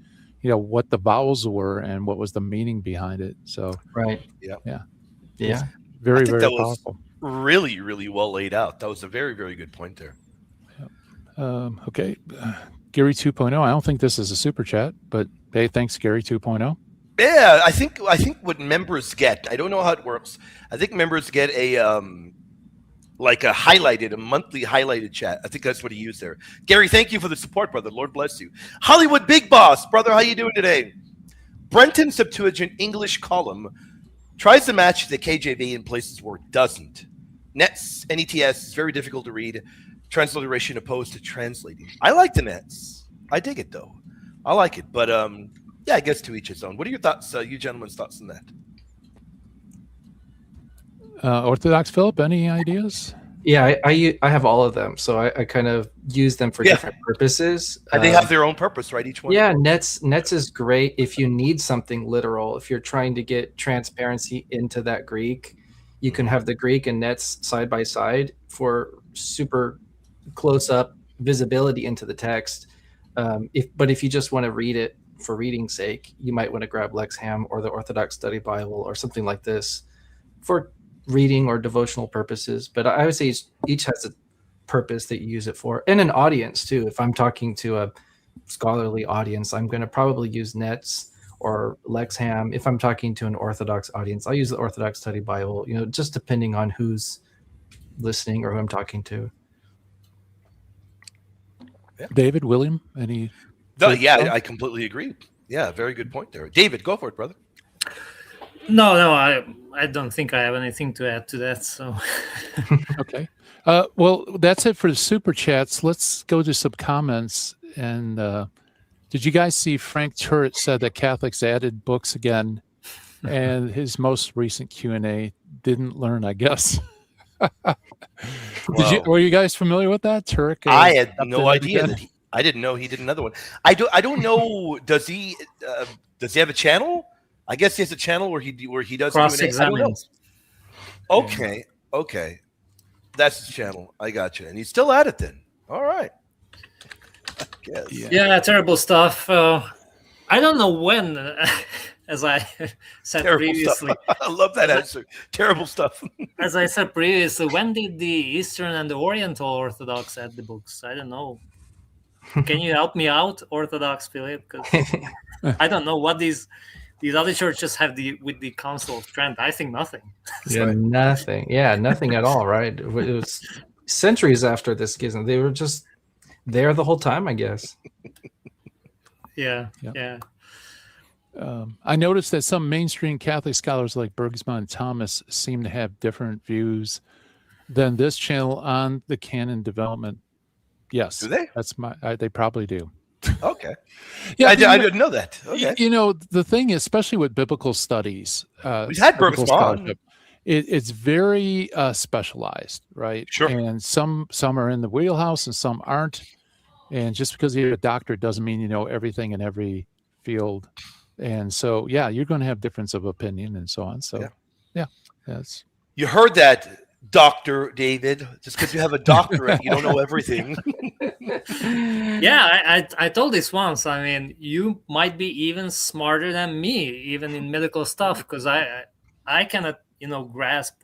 what the vowels were and what was the meaning behind it. So right. Yeah. Very, very powerful. Really, really well laid out. That was a very, very good point there. Okay. Gary 2.0. I don't think this is a super chat, but hey, thanks, Gary 2.0. Yeah, I think what members get, I don't know how it works. I think members get a monthly highlighted chat. I think that's what he used there. Gary, thank you for the support, brother. Lord bless you. Hollywood Big Boss, brother, how you doing today? Brenton Septuagint English column tries to match the KJV in places where it doesn't. NETS is very difficult to read. Transliteration opposed to translating. I like the NETs. I dig it though. I like it, but I guess to each his own. What are your thoughts, you gentlemen's thoughts on that? Orthodox Philip, any ideas? Yeah, I have all of them, so I kind of use them for different purposes. And they have their own purpose, right? Each one. Yeah, NETS is great if you need something literal. If you're trying to get transparency into that Greek, you can have the Greek and NETS side by side for super close up visibility into the text. But if you just want to read it for reading's sake, you might want to grab Lexham or the Orthodox Study Bible or something like this for reading or devotional purposes. But I would say each has a purpose that you use it for, and an audience too. If I'm talking to a scholarly audience, I'm going to probably use NETS or Lexham. If I'm talking to an Orthodox audience, I'll use the Orthodox Study Bible, just depending on who's listening or who I'm talking to. Yeah. David, William, any? I completely agree. Yeah, very good point there. David, go for it, brother. No, I don't think I have anything to add to that. So, okay. Well, that's it for the super chats. Let's go to some comments. And did you guys see Frank Turret said that Catholics added books again, and his most recent Q&A didn't learn, I guess. Were you guys familiar with that, Turk? I had no idea. I didn't know he did another one. I don't know. Does he have a channel? I guess he has a channel where he does cross-examine. Okay, that's his channel. I got you, and he's still at it then. All right. Yeah, terrible stuff. I don't know when, as I said previously. I love that answer. Terrible stuff. As I said previously, when did the Eastern and the Oriental Orthodox add the books? I don't know. Can you help me out, Orthodox Philip? Because I don't know what these these other churches have with the Council of Trent. I think nothing. Yeah, nothing. Yeah, nothing at all, right? It was centuries after this schism. They were just there the whole time, I guess. Yeah. I noticed that some mainstream Catholic scholars like Bergsma and Thomas seem to have different views than this channel on the canon development. Yes. Do they? That's they probably do. Okay. Yeah, I didn't know that. Okay. You know, the thing is, especially with biblical studies, We've had biblical Bergsma on. scholarship, it's very specialized, right? Sure. And some are in the wheelhouse and some aren't. And just because you're a doctor doesn't mean you know everything in every field. And so, yeah, you're going to have difference of opinion and so on. So, yeah, that's. You heard that, Dr. David. Just because you have a doctorate, you don't know everything. Yeah, I told this once. I mean, you might be even smarter than me, even in medical stuff, because I cannot, grasp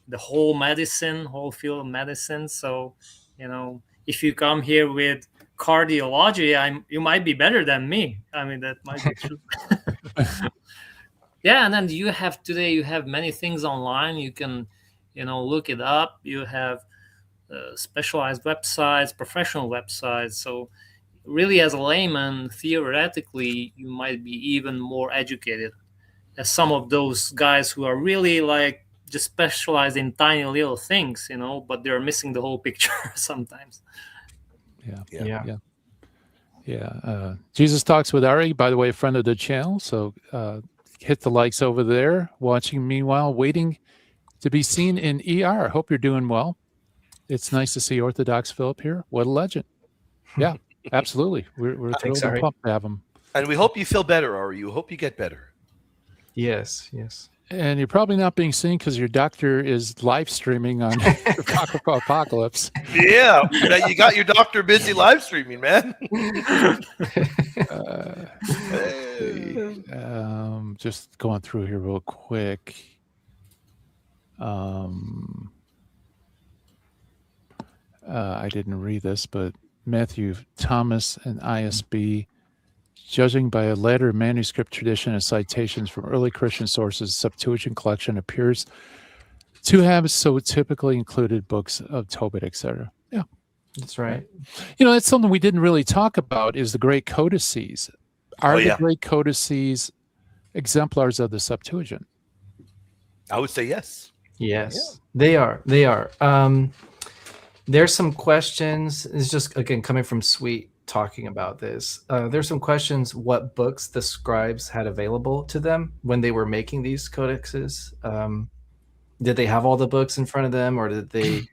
the whole field of medicine. So, if you come here with cardiology, you might be better than me. I mean, that might be true. Yeah, and then you have many things online. You can, look it up. You have specialized websites, professional websites. So really, as a layman, theoretically, you might be even more educated as some of those guys who are really like just specialized in tiny little things, but they're missing the whole picture sometimes. Yeah. Jesus Talks with Ari, by the way, a friend of the channel. So hit the likes over there. Watching, meanwhile, waiting to be seen in ER. Hope you're doing well. It's nice to see Orthodox Philip here. What a legend. Yeah, absolutely. We're thrilled and pumped to have him. And we hope you feel better, Ari. We hope you get better. Yes. And you're probably not being seen because your doctor is live streaming on Apocrypha Apocalypse. Yeah, you got your doctor busy live streaming, man. Just going through here real quick. I didn't read this, but Matthew Thomas and ISB. Judging by a later manuscript tradition and citations from early Christian sources, Septuagint collection appears to have so typically included books of Tobit, etc. Yeah, that's right. That's something we didn't really talk about is the great codices. Are the great codices exemplars of the Septuagint? I would say yes. Yes, they are. There's some questions. It's just, again, coming from Sweet talking about this. There's some questions what books the scribes had available to them when they were making these codexes. Did they have all the books in front of them, or did they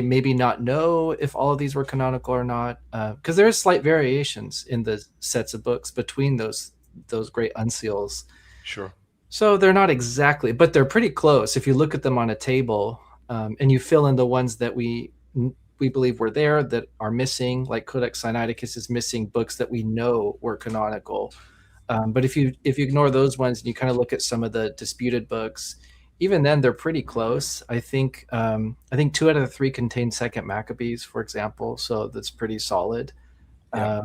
maybe not know if all of these were canonical or not? Because there is slight variations in the sets of books between those great uncials. Sure. So they're not exactly, but they're pretty close. If you look at them on a table and you fill in the ones that we believe were there that are missing, like Codex Sinaiticus is missing books that we know were canonical. But if you ignore those ones and you kind of look at some of the disputed books, even then they're pretty close. I think 2 out of the 3 contain Second Maccabees, for example, so that's pretty solid. Yeah.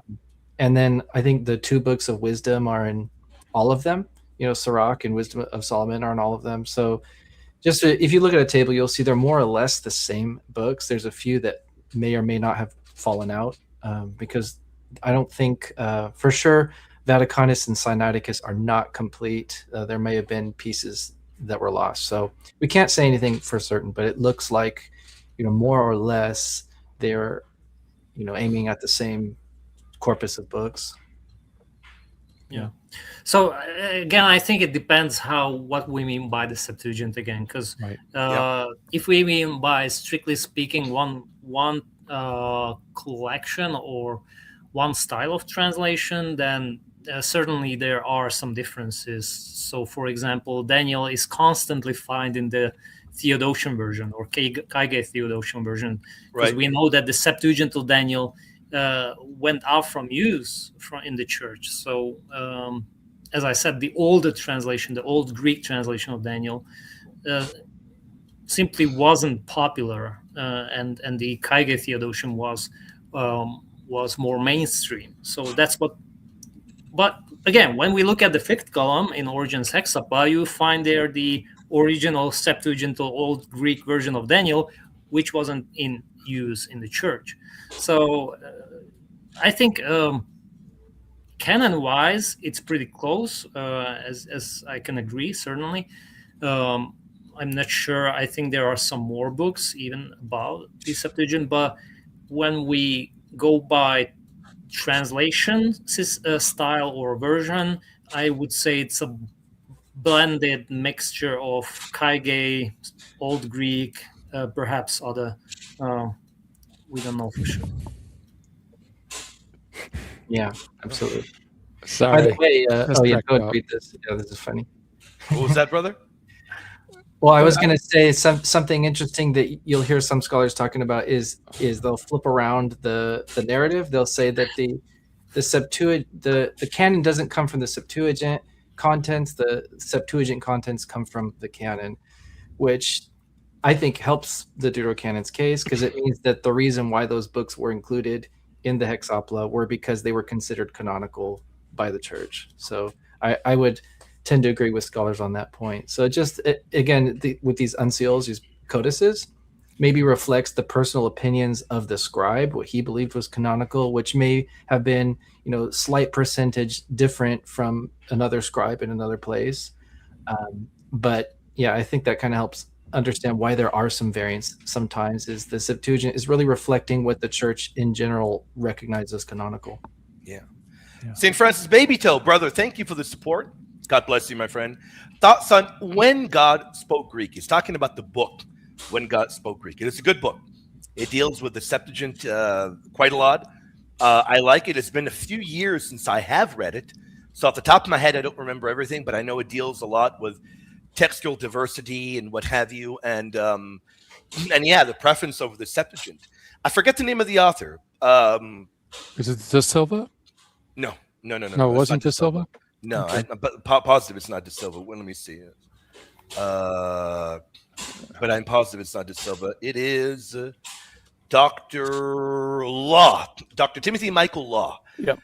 And then I think the 2 books of wisdom are in all of them. Sirach and Wisdom of Solomon are in all of them. So just if you look at a table, you'll see they're more or less the same books. There's a few that may or may not have fallen out because I don't think for sure Vaticanus and Sinaiticus are not complete. There may have been pieces that were lost. So we can't say anything for certain, but it looks like, more or less they're, aiming at the same corpus of books. Yeah. So again, I think it depends what we mean by the Septuagint again, because if we mean by strictly speaking one collection or one style of translation, then certainly there are some differences. So, for example, Daniel is constantly found in the Theodosian version or Kaige Theodosian version, because we know that the Septuagint of Daniel went out from use in the church. So, as I said, the older translation, the old Greek translation of Daniel, simply wasn't popular, and the Kaige Theodosian was more mainstream. So that's what. But again, when we look at the fifth column in Origen's Hexapla, you find there the original Septuagint Old Greek version of Daniel, which wasn't in use in the church. So I think canon-wise, it's pretty close, as I can agree, certainly. I'm not sure. I think there are some more books even about the Septuagint, but when we go by translation style or version, I would say it's a blended mixture of Kaige, Old Greek, perhaps other. We don't know for sure. Yeah, absolutely. By Sorry. the way, Let's oh yeah, crack go it ahead up. and read this. Yeah, this is funny. What was that, brother? Well, I was going to say something interesting that you'll hear some scholars talking about is they'll flip around the narrative. They'll say that the Septuagint, the canon doesn't come from the Septuagint contents. The Septuagint contents come from the canon, which I think helps the Deuterocanon's case, because it means that the reason why those books were included in the Hexapla were because they were considered canonical by the church. So I would tend to agree with scholars on that point. So again, with these uncials, these codices, maybe reflects the personal opinions of the scribe, what he believed was canonical, which may have been, slight percentage different from another scribe in another place. But yeah, I think that kind of helps understand why there are some variants sometimes. Is the Septuagint is really reflecting what the church in general recognizes as canonical. Yeah. Yeah. St. Francis Baby Toe, brother, thank you for the support. God bless you, my friend. Thoughts on When God Spoke Greek? He's talking about the book, When God Spoke Greek. It's a good book. It deals with the Septuagint quite a lot. I like it. It's been a few years since I have read it. So off the top of my head, I don't remember everything, but I know it deals a lot with textual diversity and what have you. And yeah, the preference over the Septuagint. I forget the name of the author. Is it De Silva? No. No, it it's wasn't not De Silva? No, Okay. but positive it's not De Silva. Well, let me see. But I'm positive it's not De Silva. It is Dr. Law, Dr. Timothy Michael Law. Yep.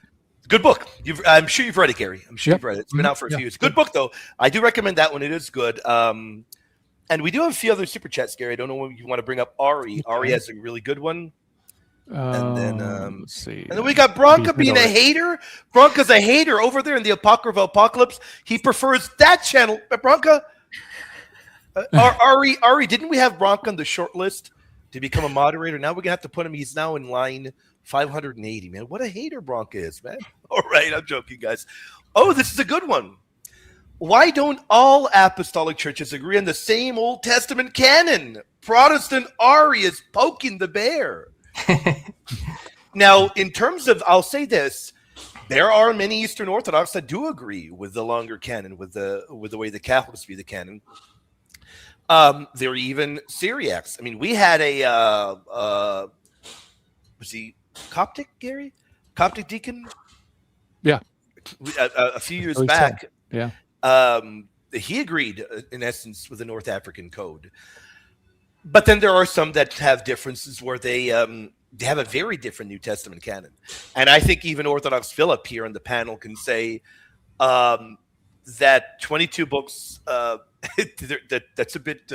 Good book. I'm sure you've read it, Gary. I'm sure Yep. you've read it. It's been out for a few Yeah. years. Good book, though. I do recommend that one. It is good. And we do have a few other super chats, Gary. I don't know if you want to bring up Ari. Ari has a really good one. And then Let's see. And then we got Bronca Maybe being a hater. Bronca's a hater over there in the Apocrypha Apocalypse. He prefers that channel. Bronca, Ari, didn't we have Bronca on the short list to become a moderator? Now we're going to have to put him. He's now in line 580, man. What a hater Bronca is, man. All right, I'm joking, guys. Oh, this is a good one. Why don't all apostolic churches agree on the same Old Testament canon? Protestant Ari is poking the bear. Now, in terms of, I'll say this, there are many Eastern Orthodox that do agree with the longer canon, with the way the Catholics view the canon. There are even Syriacs. I mean, we had was he Coptic, Gary? Coptic deacon? Yeah. A few years So back. said. Yeah. He agreed, in essence, with the North African Code. But then there are some that have differences where they have a very different New Testament canon. And I think even Orthodox Philip here on the panel can say that 22 books, that's a bit,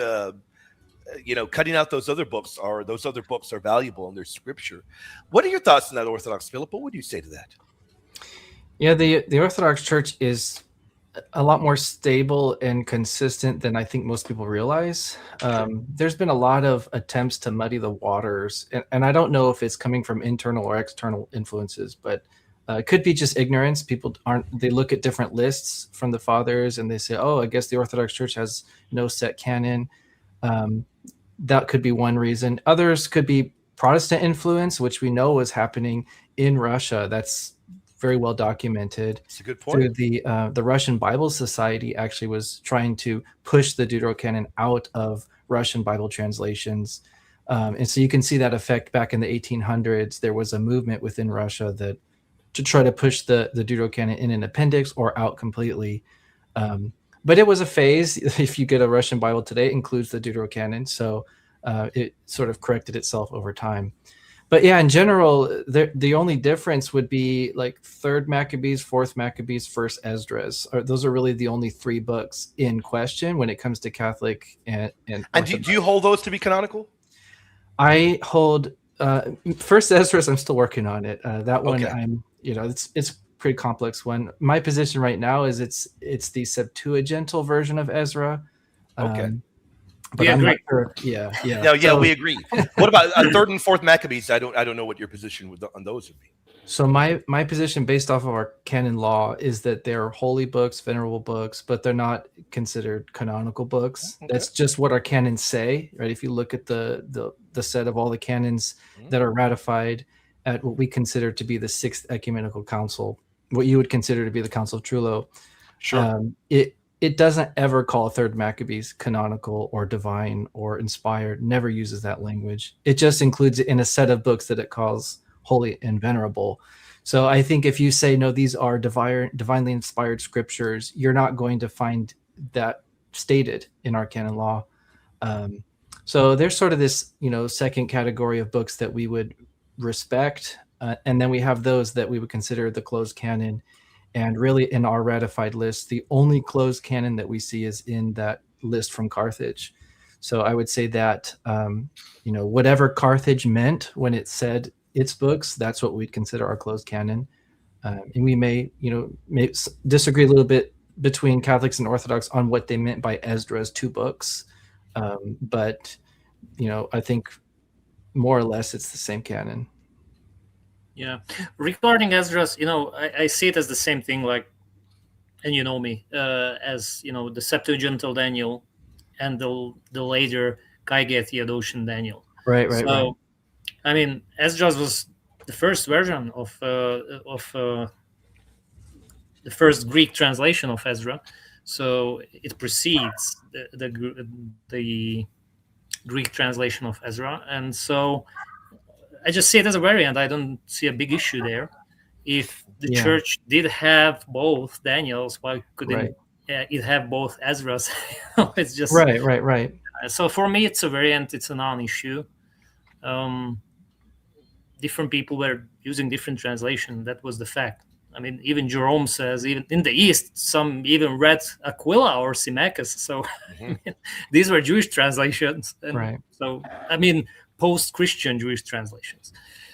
cutting out those other books are valuable in their scripture. What are your thoughts on that, Orthodox Philip? What would you say to that? Yeah, the Orthodox Church is a lot more stable and consistent than I think most people realize. There's been a lot of attempts to muddy the waters, and I don't know if it's coming from internal or external influences, but it could be just ignorance. People they look at different lists from the fathers and they say, oh, I guess the Orthodox Church has no set canon. That could be one reason. Others could be Protestant influence, which we know was happening in Russia. That's very well documented. It's a good point. Through the Russian Bible Society actually was trying to push the Deuterocanon out of Russian Bible translations. And so you can see that effect back in the 1800s. There was a movement within Russia to try to push the Deuterocanon in an appendix or out completely. But it was a phase. If you get a Russian Bible today, it includes the Deuterocanon. So it sort of corrected itself over time. But yeah, in general, the only difference would be like 3rd Maccabees, 4th Maccabees, 1st Esdras. Those are really the only 3 books in question when it comes to Catholic and And Orthodox. do you hold those to be canonical? I hold 1st Esdras. I'm still working on it. That one, Okay. it's pretty complex one. My position right now is it's the Septuagintal version of Ezra. Okay. But We I'm not agree. sure. Yeah. Yeah, So- we agree. What about 3rd and 4th Maccabees? I don't know what your position on those would be. So my position, based off of our canon law, is that they're holy books, venerable books, but they're not considered canonical books. Okay. That's just what our canons say, right? If you look at the set of all the canons that are ratified at what we consider to be the 6th Ecumenical Council, what you would consider to be the Council of Trullo, Sure. it doesn't ever call 3rd Maccabees canonical or divine or inspired. Never uses that language. It just includes it in a set of books that it calls holy and venerable. So I think if you say, no, these are divinely inspired scriptures, you're not going to find that stated in our canon law. So there's sort of this, second category of books that we would respect. And then we have those that we would consider the closed canon. And really, in our ratified list, the only closed canon that we see is in that list from Carthage. So I would say that, whatever Carthage meant when it said its books, that's what we'd consider our closed canon. And we may disagree a little bit between Catholics and Orthodox on what they meant by Esdras 2 books. But, I think more or less it's the same canon. Yeah. Regarding Esdras, I see it as the same thing, like, and you know me, as, the Septuagintal Daniel and the later Gygae Theodosian Daniel. Right. So, I mean, Esdras was the first version of the first Greek translation of Ezra. So it precedes the Greek translation of Ezra. And so I just see it as a variant. I don't see a big issue there. If the church did have both Daniels, why couldn't it have both Ezras? It's just right. So for me, it's a variant. It's a non-issue. Different people were using different translation. That was the fact. I mean, even Jerome says, even in the East, some even read Aquila or Symmachus. So these were Jewish translations. And so, I mean, post-Christian Jewish translations,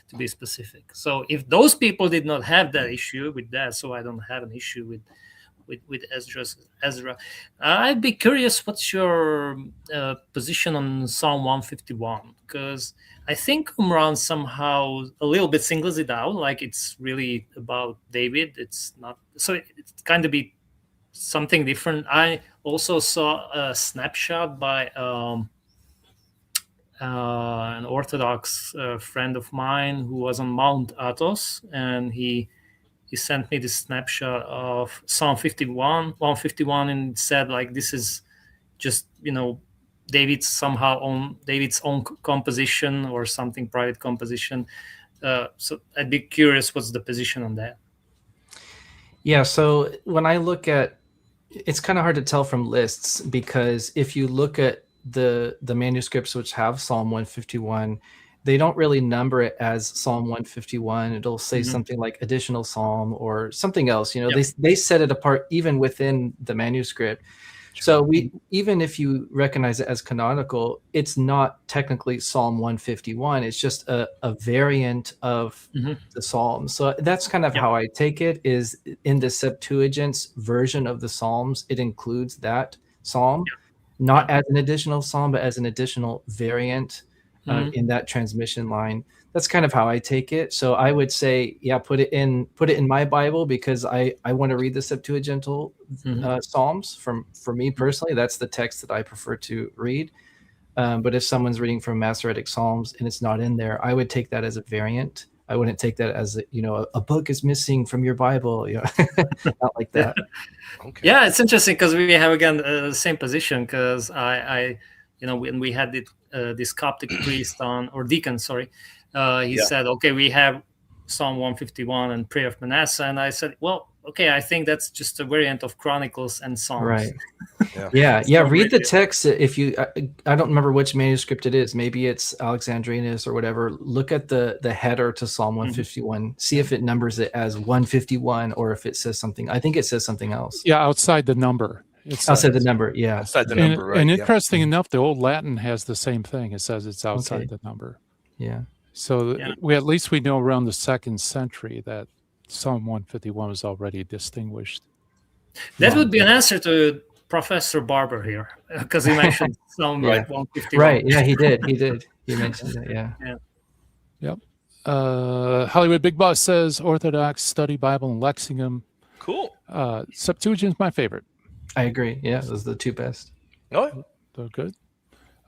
to be specific. So if those people did not have that issue with that, so I don't have an issue with Ezra. I'd be curious, what's your position on Psalm 151? Because I think Qumran somehow a little bit singles it out, like it's really about David. It's not, so it's kind of be something different. I also saw a snapshot by an Orthodox friend of mine who was on Mount Athos, and he sent me this snapshot of Psalm 151, and said, like, this is just, David's own composition or something, private composition. So I'd be curious, what's the position on that? Yeah, so when I look at, it's kind of hard to tell from lists, because if you look at the manuscripts which have Psalm 151, they don't really number it as Psalm 151. It'll say something like additional psalm or something else. They set it apart even within the manuscript. So even if you recognize it as canonical, it's not technically Psalm 151. It's just a variant of the Psalms. So that's kind of how I take it, is in the Septuagint's version of the Psalms, it includes that psalm, not as an additional psalm, but as an additional variant in that transmission line. That's kind of how I take it. So I would say, put it in my Bible, because I want to read the Septuagintal Psalms. For me personally, that's the text that I prefer to read. But if someone's reading from Masoretic Psalms and it's not in there, I would take that as a variant. I wouldn't take that as a book is missing from your Bible. Not like that. Okay. Yeah, it's interesting because we have again the same position. Because I when we had this Coptic priest on, or deacon, sorry, he said, okay, we have Psalm 151 and Prayer of Manasseh, and I said, well, okay, I think that's just a variant of Chronicles and Psalms. Right. Yeah. Yeah. So Read the maybe- text. If you, I don't remember which manuscript it is. Maybe it's Alexandrinus or whatever. Look at the header to Psalm 151. See if it numbers it as 151 or if it says something. I think it says something else. Yeah, outside the number. Outside the number. Yeah. Outside the And, number, right? and yeah. interesting enough, the old Latin has the same thing. It says it's outside the number. Yeah. So Yeah. we at least we know around the 2nd century that Psalm 151 was already distinguished. That would be an answer to Professor Barber here, because he mentioned Psalm Right. 151. Right. Yeah, he did. He mentioned it. Yeah. Hollywood Big Boss says Orthodox study Bible in Lexington. Cool. Septuagint's my favorite. I agree. Yeah, those are the two best. Oh, They're good.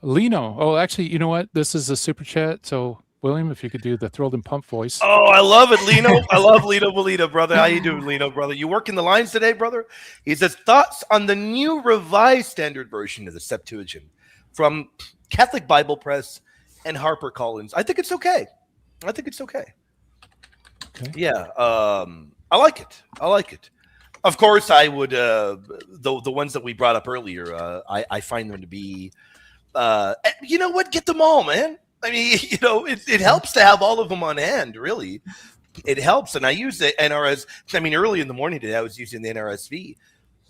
Lino. Oh, actually, you know what? This is a super chat. So, William, if you could do the thrilled and pumped voice. oh, I love it, Lino. I love Lino Molina, brother. How you doing, Lino, brother? You working the lines today, brother? He says, thoughts on the new revised standard version of the Septuagint from Catholic Bible Press and HarperCollins. I think it's okay. Okay. Yeah, I like it. Of course, I would. The ones that we brought up earlier, I find them to be. You know what? Get them all, man. I mean, it helps to have all of them on hand. Really, it helps. And I use the NRS. I mean, early in the morning today, I was using the NRSV.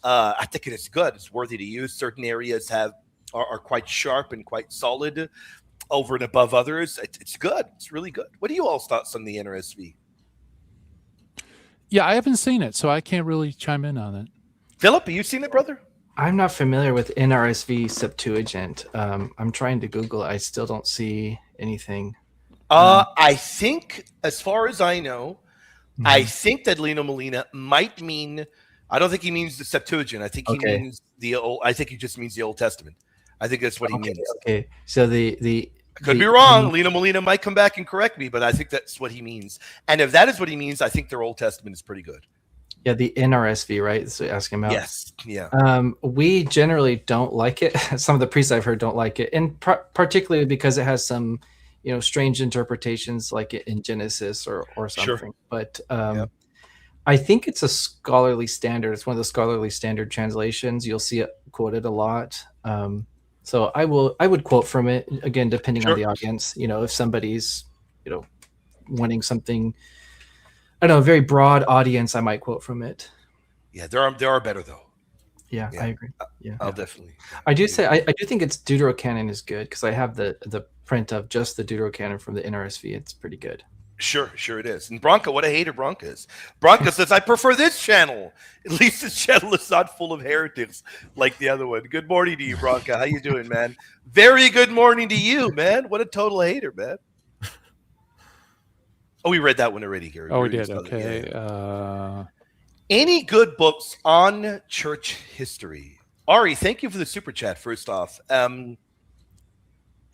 I think it is good. It's worthy to use. Certain areas are quite sharp and quite solid over and above others. It's good. It's really good. What are you all's thoughts on the NRSV? Yeah, I haven't seen it, so I can't really chime in on it. Philip, have you seen it, brother? I'm not familiar with NRSV Septuagint. I'm trying to Google it. I still don't see anything. I think, as far as I know, I think that Lino Molina might mean. I don't think he means the Septuagint. I think he means the old. I think he just means the Old Testament. I think that's what he means. Okay, so the Could be wrong. Lino Molina might come back and correct me, but I think that's what he means. And if that is what he means, I think their Old Testament is pretty good. Yeah, the NRSV, right? That's what you're asking about. Yes. Yeah. We generally don't like it. Some of the priests I've heard don't like it, and particularly because it has some, strange interpretations, like in Genesis or something. Sure. But I think it's a scholarly standard. It's one of the scholarly standard translations. You'll see it quoted a lot. So I would quote from it again, depending on the audience. If somebody's, wanting something, I don't know, a very broad audience, I might quote from it. Yeah, there are better though. Yeah, I agree. Yeah, I'll definitely. I do say I do think it's Deuterocanon is good because I have the print of just the Deuterocanon from the NRSV. It's pretty good. Sure it is. And Bronca, what a hater Bronca is. Bronca says, I prefer this channel. At least this channel is not full of heretics like the other one. Good morning to you, Bronca. How you doing, man? Very good morning to you, man. What a total hater, man. Oh, we read that one already, Gary. Oh, we did. Okay. Any good books on church history? Ari, thank you for the super chat, first off.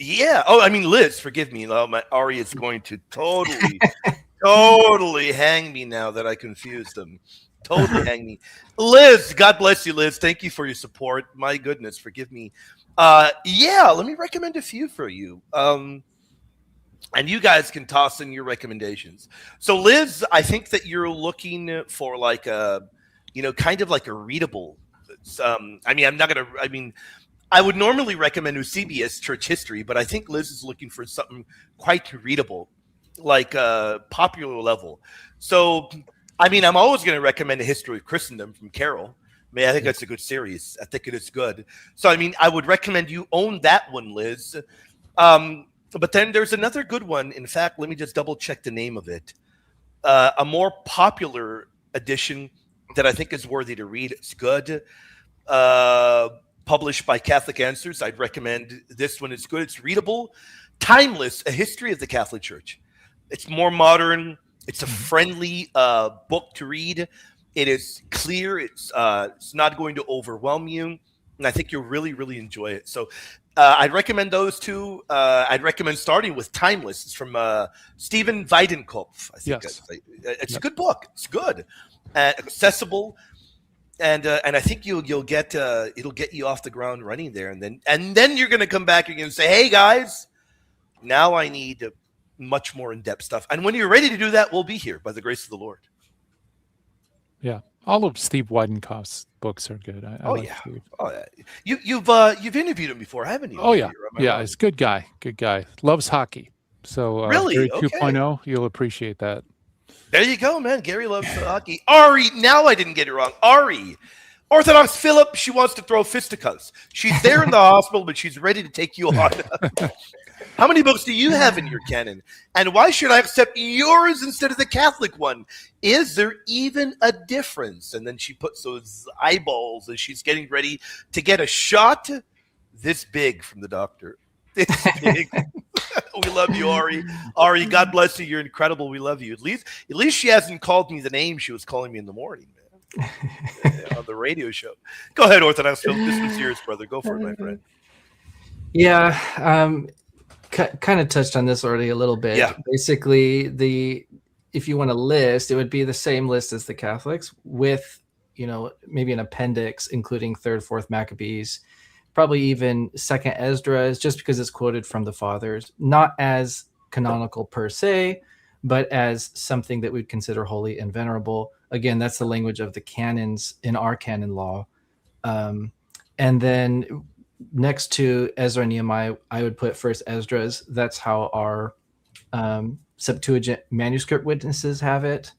Yeah. Oh, I mean, Liz, forgive me. Ari is going to totally hang me now that I confused them. Totally hang me. Liz, God bless you, Liz. Thank you for your support. My goodness, forgive me. Yeah, let me recommend a few for you. And you guys can toss in your recommendations. So, Liz, I think that you're looking for like a, kind of like a readable. I would normally recommend Eusebius Church History, but I think Liz is looking for something quite readable, like a popular level. So, I'm always going to recommend A History of Christendom from Carroll. I think that's a good series. I think it is good. So, I would recommend you own that one, Liz. But then there's another good one. In fact, let me just double check the name of it. A more popular edition that I think is worthy to read. It's good. Published by Catholic Answers. I'd recommend this one. It's good. It's readable. Timeless, A History of the Catholic Church. It's more modern. It's a friendly book to read. It is clear. It's not going to overwhelm you. And I think you'll really, really enjoy it. So I'd recommend those two. I'd recommend starting with Timeless. It's from Stephen Weidenkopf. I think it's a good book. It's good, accessible, and I think you'll get it'll get you off the ground running there. And then you're going to come back and say, "Hey guys, now I need much more in-depth stuff." And when you're ready to do that, we'll be here by the grace of the Lord. Yeah. All of Steve Weidenkopf's books are good. I like yeah. Steve. Oh yeah. You've interviewed him before, haven't you? Oh yeah, Am I yeah. wrong? He's a good guy. Good guy. Loves hockey. So Really? Gary Okay. 2.0, you'll appreciate that. There you go, man. Gary loves hockey. Ari, now I didn't get it wrong. Ari, Orthodox Philip, she wants to throw fisticuffs. She's there in the hospital, but she's ready to take you on. How many books do you have in your canon? And why should I accept yours instead of the Catholic one? Is there even a difference? And then she puts those eyeballs as she's getting ready to get a shot this big from the doctor. This big. We love you, Ari. Ari, God bless you. You're incredible. We love you. At least she hasn't called me the name she was calling me in the morning, man. On the radio show. Go ahead, Orthodox Philip. This was yours, brother. Go for it, my friend. Yeah, kind of touched on this already a little bit. Yeah. Basically, if you want to list, it would be the same list as the Catholics with, maybe an appendix including 3rd, 4th Maccabees, probably even 2nd Esdras, just because it's quoted from the Fathers, not as canonical per se, but as something that we'd consider holy and venerable. Again, that's the language of the canons in our canon law. And then next to Ezra and Nehemiah, I would put 1st Esdras. That's how our Septuagint manuscript witnesses have it.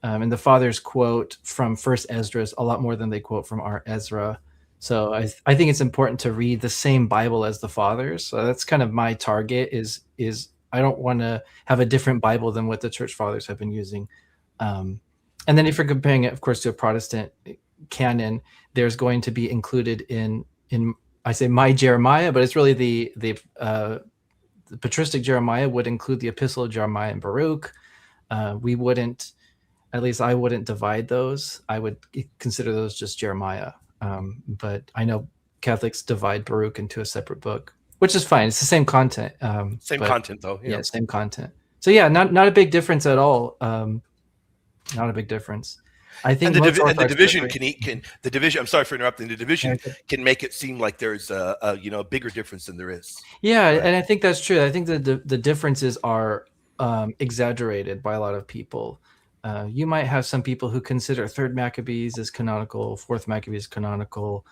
And the Fathers quote from 1st Esdras a lot more than they quote from our Ezra. So I think it's important to read the same Bible as the Fathers. So that's kind of my target is I don't want to have a different Bible than what the Church Fathers have been using. And then if you're comparing it, of course, to a Protestant canon, there's going to be included in I say my Jeremiah, but it's really the patristic Jeremiah would include the Epistle of Jeremiah and Baruch. We wouldn't, at least I wouldn't divide those. I would consider those just Jeremiah. But I know Catholics divide Baruch into a separate book, which is fine. It's the same content. Same content, though. Yeah, same content. So yeah, not a big difference at all. Not a big difference. I think the division the division. I'm sorry for interrupting. The division can make it seem like there's a bigger difference than there is. Yeah, right. And I think that's true. I think that the differences are exaggerated by a lot of people. You might have some people who consider 3rd Maccabees as canonical, 4th Maccabees canonical,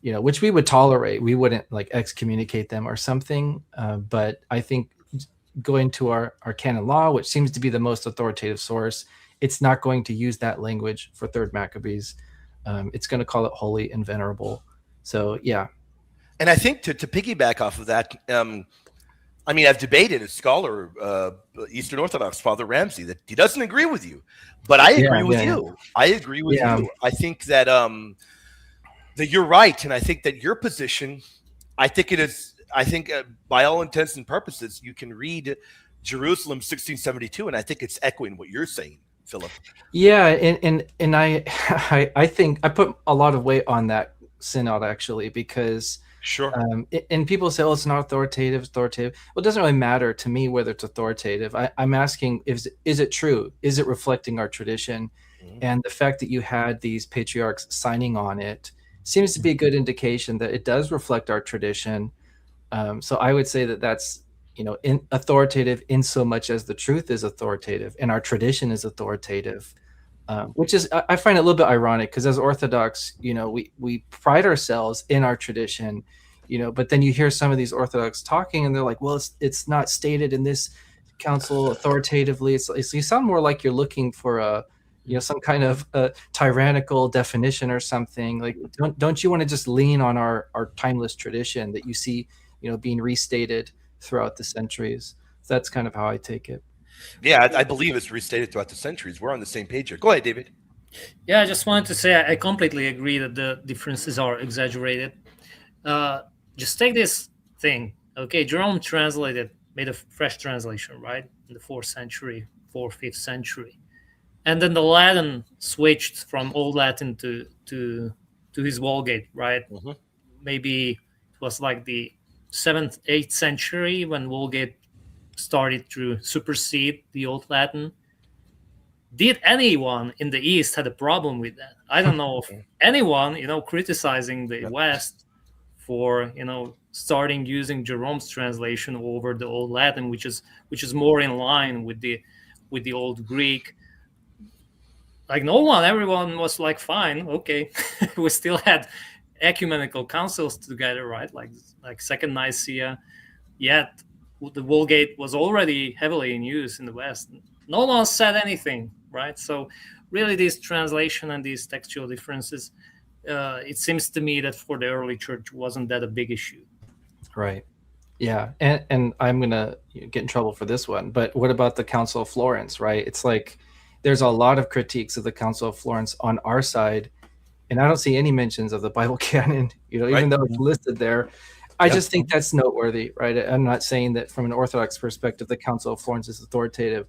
which we would tolerate. We wouldn't like excommunicate them or something. But I think going to our canon law, which seems to be the most authoritative source, it's not going to use that language for 3rd Maccabees. It's going to call it holy and venerable. So, yeah. And I think to piggyback off of that, I've debated a scholar, Eastern Orthodox, Father Ramsey, that he doesn't agree with you, but I agree with you. I agree with you. I think that that you're right, and I think that your position, I think by all intents and purposes, you can read Jerusalem 1672, and I think it's echoing what you're saying, Philip. Yeah, and I think I put a lot of weight on that synod actually, because sure. And people say, "Oh, it's not authoritative." Well, it doesn't really matter to me whether it's authoritative. I'm asking, is it true? Is it reflecting our tradition? Mm-hmm. And the fact that you had these patriarchs signing on it seems to be a good indication that it does reflect our tradition. So I would say that that's authoritative in so much as the truth is authoritative and our tradition is authoritative. Which is, I find it a little bit ironic because as Orthodox, we pride ourselves in our tradition, but then you hear some of these Orthodox talking and they're like, well, it's not stated in this council authoritatively. It's you sound more like you're looking for some kind of tyrannical definition or something. Like, don't you want to just lean on our timeless tradition that you see, being restated throughout the centuries? So that's kind of how I take it. Yeah, I believe it's restated throughout the centuries. We're on the same page here. Go ahead, David. Yeah, I just wanted to say I completely agree that the differences are exaggerated. Just take this thing. Okay, Jerome made a fresh translation, right? In the 4th century, 4th, 5th century. And then the Latin switched from Old Latin to his Vulgate, right? Mm-hmm. Maybe it was like the 7th, 8th century when Vulgate started to supersede the Old Latin. Did anyone in the East had a problem with that? I don't know if anyone, criticizing the West for, starting using Jerome's translation over the Old Latin, which is more in line with the Old Greek. like everyone was like, fine, okay. We still had ecumenical councils together, right? Like Second Nicaea, yet the Vulgate was already heavily in use in the West. No one said anything, right? So really these translation and these textual differences, it seems to me that for the early church wasn't that a big issue. Right. Yeah. And I'm going to get in trouble for this one, but what about the Council of Florence, right? It's like there's a lot of critiques of the Council of Florence on our side, and I don't see any mentions of the Bible canon, even though it's listed there. I just think that's noteworthy, right? I'm not saying that from an Orthodox perspective, the Council of Florence is authoritative,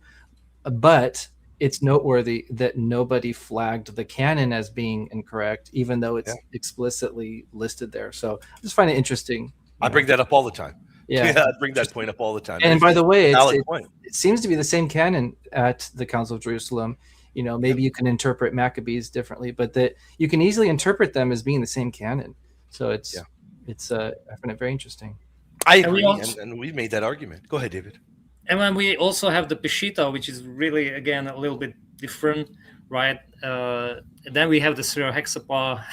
but it's noteworthy that nobody flagged the canon as being incorrect, even though it's explicitly listed there. So I just find it interesting. I bring that up all the time. Yeah, I bring that point up all the time. And by the way, it seems to be the same canon at the Council of Jerusalem. Maybe you can interpret Maccabees differently, but that you can easily interpret them as being the same canon. So I find it very interesting. I agree, and we've made that argument. Go ahead, David. And then we also have the Peshitta, which is really, again, a little bit different, right? Then we have the Syro-Hexapla,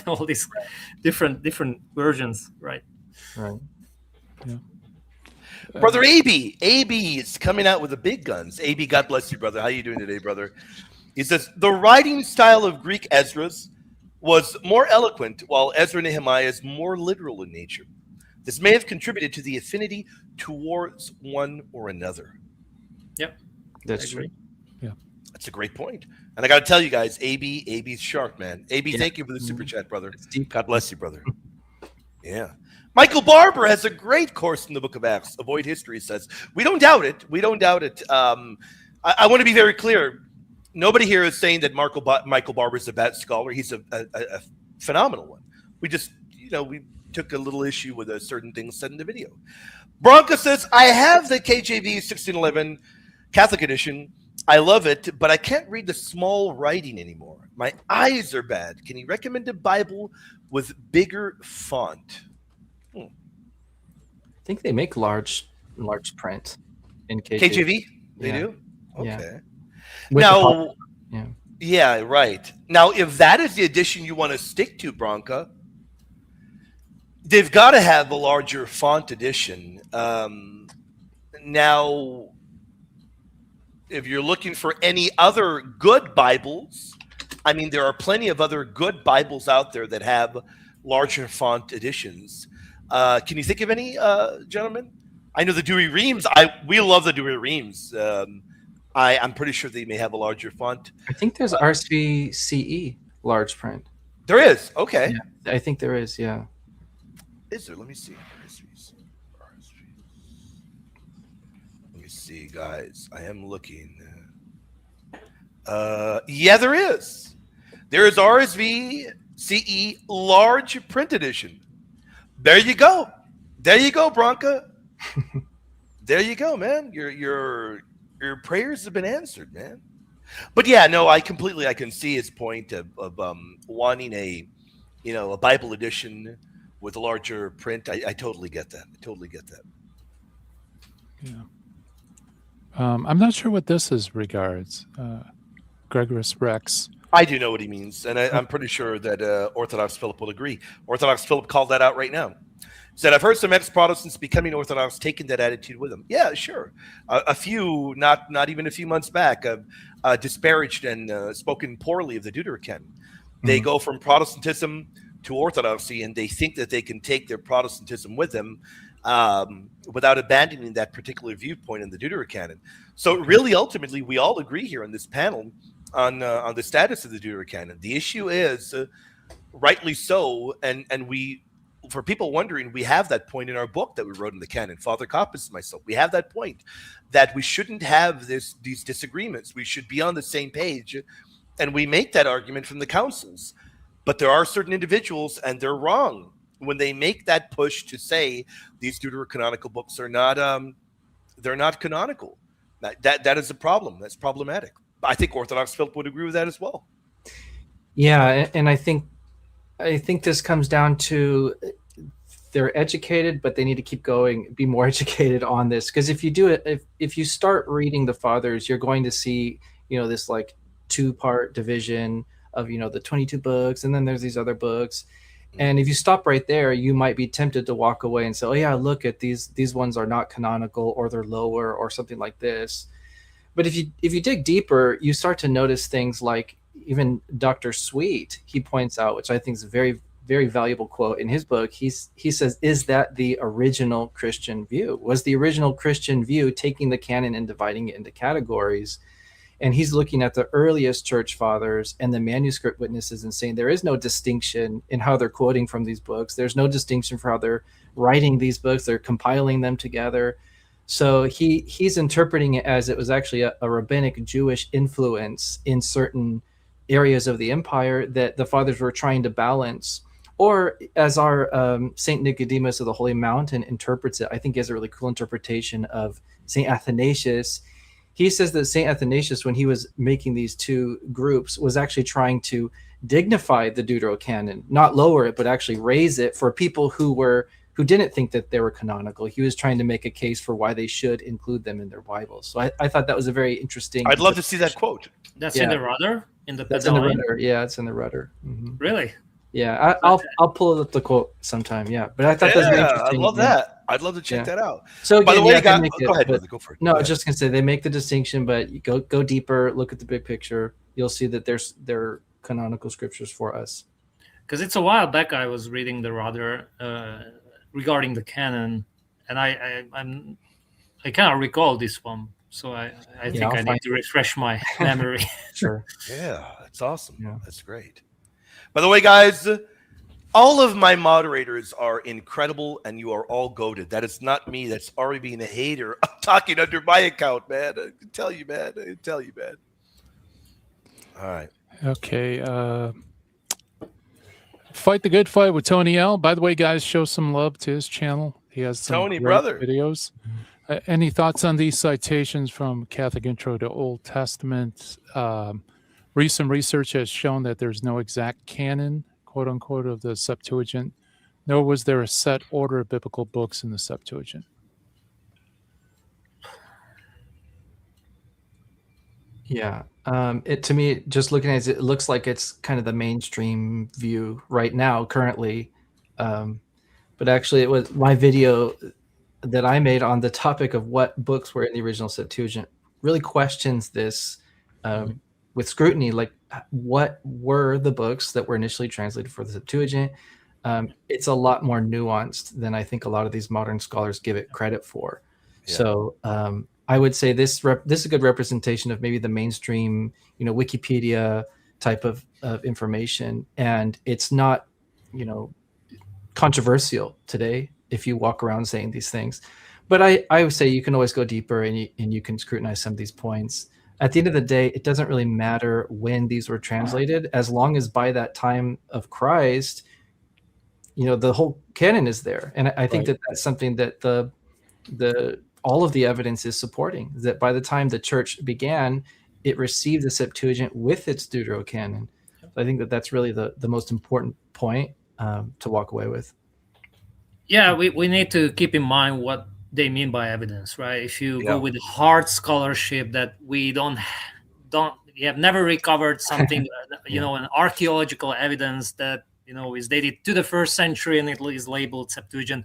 all these different versions, right? Right. Yeah. Brother AB is coming out with the big guns. AB, God bless you, brother. How you doing today, brother? He says, the writing style of Greek Ezra's was more eloquent, while Ezra Nehemiah is more literal in nature. This may have contributed to the affinity towards one or another. Yep. That's true. Yeah. That's a great point. And I got to tell you guys, AB's sharp, man. AB, thank you for the super chat, brother. God bless you, brother. Yeah. Michael Barber has a great course in the book of Acts. Avoid History says. We don't doubt it. I want to be very clear. Nobody here is saying that Michael Barber is a bad scholar. He's a phenomenal one. We just, we took a little issue with a certain thing said in the video. Bronca says, I have the KJV 1611 Catholic edition. I love it, but I can't read the small writing anymore. My eyes are bad. Can you recommend a Bible with bigger font? I think they make large print in KJV. KJV? They do? Okay. Yeah. Yeah, right. Now, if that is the edition you want to stick to, Bronca, they've got to have a larger font edition. Now, if you're looking for any other good Bibles, I mean, there are plenty of other good Bibles out there that have larger font editions. Can you think of any, gentlemen? I know the Dewey Reams. We love the Dewey Reams. I'm pretty sure they may have a larger font. I think there's RSV-CE large print. There is. Okay. Yeah, I think there is. Yeah. Is there? Let me see. Let me see, guys. I am looking. Yeah, there is. There is RSV-CE large print edition. There you go. There you go, Bronca. There you go, man. Your prayers have been answered, man. But yeah, no, I can see his point of wanting a Bible edition with a larger print. I totally get that. Yeah. I'm not sure what this is regards. Gregorus Rex. I do know what he means, and I'm pretty sure that Orthodox Philip will agree. Orthodox Philip called that out right now. He said, I've heard some ex-Protestants becoming Orthodox taking that attitude with them. Yeah, sure. A few, not even a few months back, have disparaged and spoken poorly of the Deuterocanon. They go from Protestantism to Orthodoxy, and they think that they can take their Protestantism with them without abandoning that particular viewpoint in the Deuterocanon. So really, ultimately, we all agree here on this panel on the status of the Deuterocanon. The issue is, rightly so, and we, for people wondering, we have that point in our book that we wrote in the canon, Father Coppus and myself. We have that point that we shouldn't have these disagreements. We should be on the same page, and we make that argument from the councils. But there are certain individuals, and they're wrong when they make that push to say these Deuterocanonical books are not they're not canonical. That is a problem. That's problematic. I think Orthodox Philip would agree with that as well. Yeah, and I think this comes down to they're educated, but they need to keep going, be more educated on this. Because if you do it, if you start reading the fathers, you're going to see, this like two-part division of, the 22 books, and then there's these other books. And if you stop right there, you might be tempted to walk away and say, oh yeah, look at these ones are not canonical, or they're lower, or something like this. But if you dig deeper, you start to notice things like, even Dr. Sweet, he points out, which I think is a very, very valuable quote in his book. He says, is that the original Christian view? Was the original Christian view taking the canon and dividing it into categories? And he's looking at the earliest church fathers and the manuscript witnesses and saying there is no distinction in how they're quoting from these books. There's no distinction for how they're writing these books. They're compiling them together. So he's interpreting it as it was actually a rabbinic Jewish influence in certain areas of the empire that the fathers were trying to balance. Or as our Saint Nicodemus of the Holy Mountain interprets it, I think he has a really cool interpretation of Saint Athanasius. He says that Saint Athanasius, when he was making these two groups, was actually trying to dignify the Deuterocanon, not lower it, but actually raise it for people who didn't think that they were canonical. He was trying to make a case for why they should include them in their Bibles. So I thought that was a very interesting. I'd love to see that quote. That's in the rudder? That's in the rudder. Yeah, it's in the rudder. Mm-hmm. Really? Yeah, I'll pull up the quote sometime. Yeah, but I thought that was very interesting. I love that. I'd love to check that out. So by again, the way, go ahead, brother, go for it. No, I was just gonna say they make the distinction, but you go deeper, look at the big picture. You'll see that they're canonical scriptures for us. Because it's a while back I was reading the rudder regarding the canon, and I cannot recall this one, so I think I need to refresh my memory. Sure. Yeah, that's awesome. Yeah. That's great. By the way, guys, all of my moderators are incredible, and you are all goated. That is not me. That's already being a hater. I'm talking under my account, man. I can tell you, man. All right. Okay. Fight the Good Fight with Tony L. By the way, guys, show some love to his channel. He has some Tony, great brother. videos. Any thoughts on these citations from Catholic Intro to Old Testament? Recent research has shown that there's no exact canon, quote unquote, of the Septuagint, nor was there a set order of biblical books in the Septuagint. Yeah. To me, just looking at it, it looks like it's kind of the mainstream view right now, currently. But actually, it was my video that I made on the topic of what books were in the original Septuagint really questions this with scrutiny, like what were the books that were initially translated for the Septuagint? It's a lot more nuanced than I think a lot of these modern scholars give it credit for. Yeah. So I would say this is a good representation of maybe the mainstream, Wikipedia type of information, and it's not, controversial today if you walk around saying these things. But I would say you can always go deeper and you can scrutinize some of these points. At the end of the day, it doesn't really matter when these were translated, as long as by that time of Christ, the whole canon is there. And I think that that's something that all of the evidence is supporting, that by the time the church began, it received the Septuagint with its Deuterocanon. So I think that that's really the most important point to walk away with. Yeah, we need to keep in mind what they mean by evidence, right? If you go with hard scholarship that we we have never recovered something, an archaeological evidence that is dated to the 1st century and it is labeled Septuagint,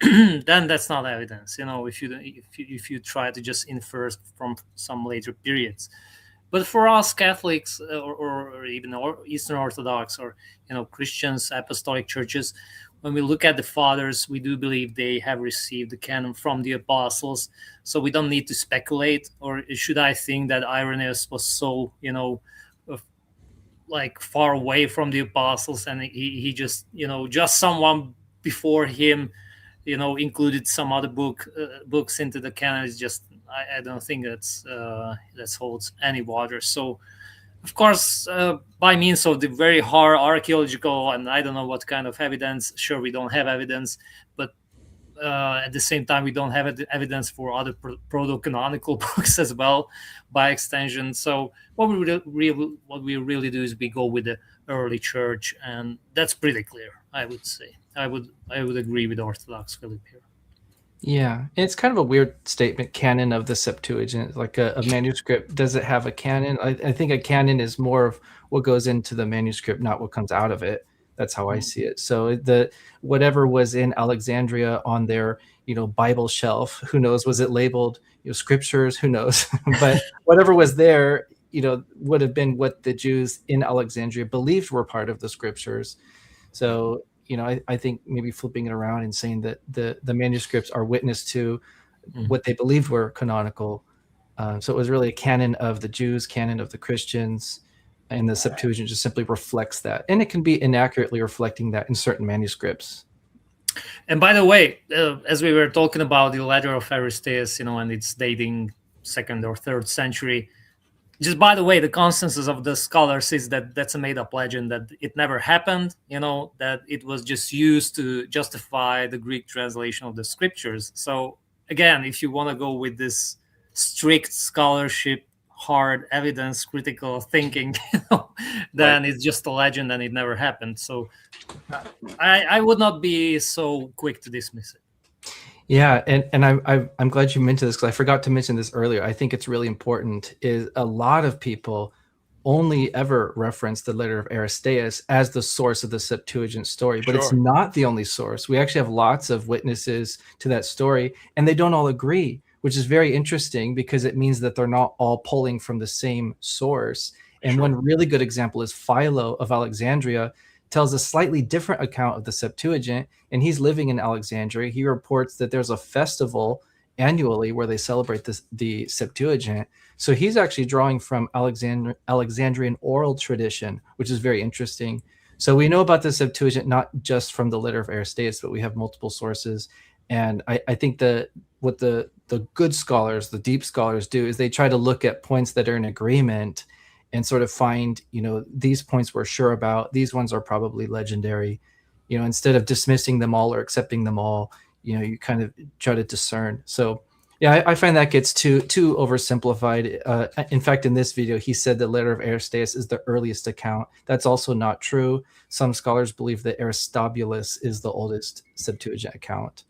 then that's not evidence. If you try to just infer from some later periods. But for us Catholics or even Eastern Orthodox or Christians, apostolic churches, when we look at the fathers, we do believe they have received the canon from the apostles. So we don't need to speculate, or should I think that Irenaeus was so, far away from the apostles and he just, just someone before him, included some other books into the canon. Is just, I don't think that holds any water. So, of course, by means of the very hard archaeological and I don't know what kind of evidence, sure, we don't have evidence, but at the same time, we don't have evidence for other proto-canonical books as well, by extension. So what we really do is we go with the early church, and that's pretty clear, I would say. I would agree with Orthodox Philip here. Yeah, it's kind of a weird statement, canon of the Septuagint. Like a manuscript, does it have a canon? I think a canon is more of what goes into the manuscript, not what comes out of it. That's how I see it. So the whatever was in Alexandria on their, Bible shelf, who knows? Was it labeled, scriptures? Who knows? But whatever was there, would have been what the Jews in Alexandria believed were part of the scriptures. So I think maybe flipping it around and saying that the manuscripts are witness to what they believed were canonical. So it was really a canon of the Jews, canon of the Christians, and the Septuagint just simply reflects that. And it can be inaccurately reflecting that in certain manuscripts. And by the way, as we were talking about the letter of Aristeas, and it's dating 2nd or 3rd century, just by the way, the consensus of the scholars is that that's a made-up legend, that it never happened, that it was just used to justify the Greek translation of the scriptures. So again, if you want to go with this strict scholarship, hard evidence, critical thinking, then it's just a legend and it never happened. So I would not be so quick to dismiss it. Yeah, and I'm glad you mentioned this, because I forgot to mention this earlier. I think it's really important. Is a lot of people only ever reference the letter of Aristeas as the source of the Septuagint story, but it's not the only source. We actually have lots of witnesses to that story, and they don't all agree, which is very interesting because it means that they're not all pulling from the same source. And one really good example is Philo of Alexandria tells a slightly different account of the Septuagint, and he's living in Alexandria. He reports that there's a festival annually where they celebrate the Septuagint. So he's actually drawing from Alexandrian oral tradition, which is very interesting. So we know about the Septuagint not just from the letter of Aristeas, but we have multiple sources. And I think what the good scholars, the deep scholars do is they try to look at points that are in agreement and sort of find, these points we're sure about, these ones are probably legendary, instead of dismissing them all or accepting them all, you kind of try to discern. So yeah, I find that gets too oversimplified. In fact, in this video, he said the letter of Aristeas is the earliest account. That's also not true. Some scholars believe that Aristobulus is the oldest Septuagint account,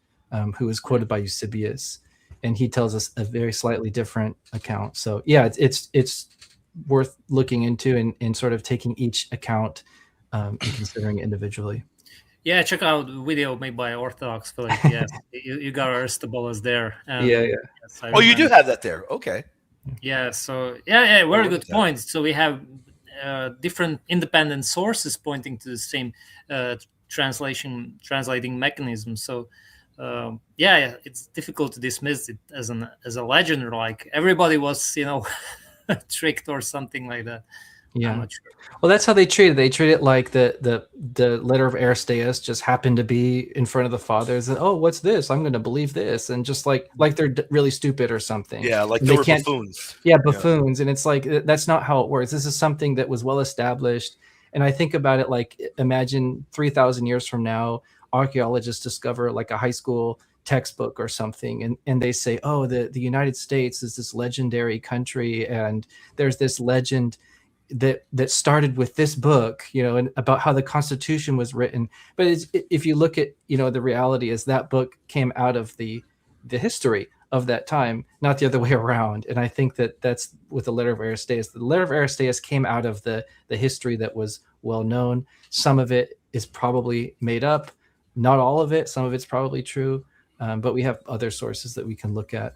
who is quoted by Eusebius, and he tells us a very slightly different account. So yeah, it's worth looking into and sort of taking each account and considering it individually. Yeah, check out the video made by Orthodox Philip. Yes, you got Aristobulus there. Yeah. Yes, oh, you do have that there. Okay. Yeah. So yeah, very good point. So we have different independent sources pointing to the same translating mechanism. So yeah, it's difficult to dismiss it as a legend, or like everybody was, tricked or something like that. Yeah. I'm not sure. Well, that's how they treat it. They treat it like the letter of Aristeas just happened to be in front of the fathers, and oh, what's this? I'm going to believe this, and just like they're really stupid or something. Yeah, like they were buffoons. Yeah, buffoons, and it's like that's not how it works. This is something that was well established, and I think about it like imagine 3,000 years from now, archaeologists discover like a high school textbook or something, and they say, oh, the United States is this legendary country, and there's this legend that started with this book, and about how the Constitution was written. But if you look at, the reality is that book came out of the history of that time, not the other way around. And I think that's with the letter of Aristeas. The letter of Aristeas came out of the history that was well known. Some of it is probably made up, not all of it. Some of it's probably true, but we have other sources that we can look at.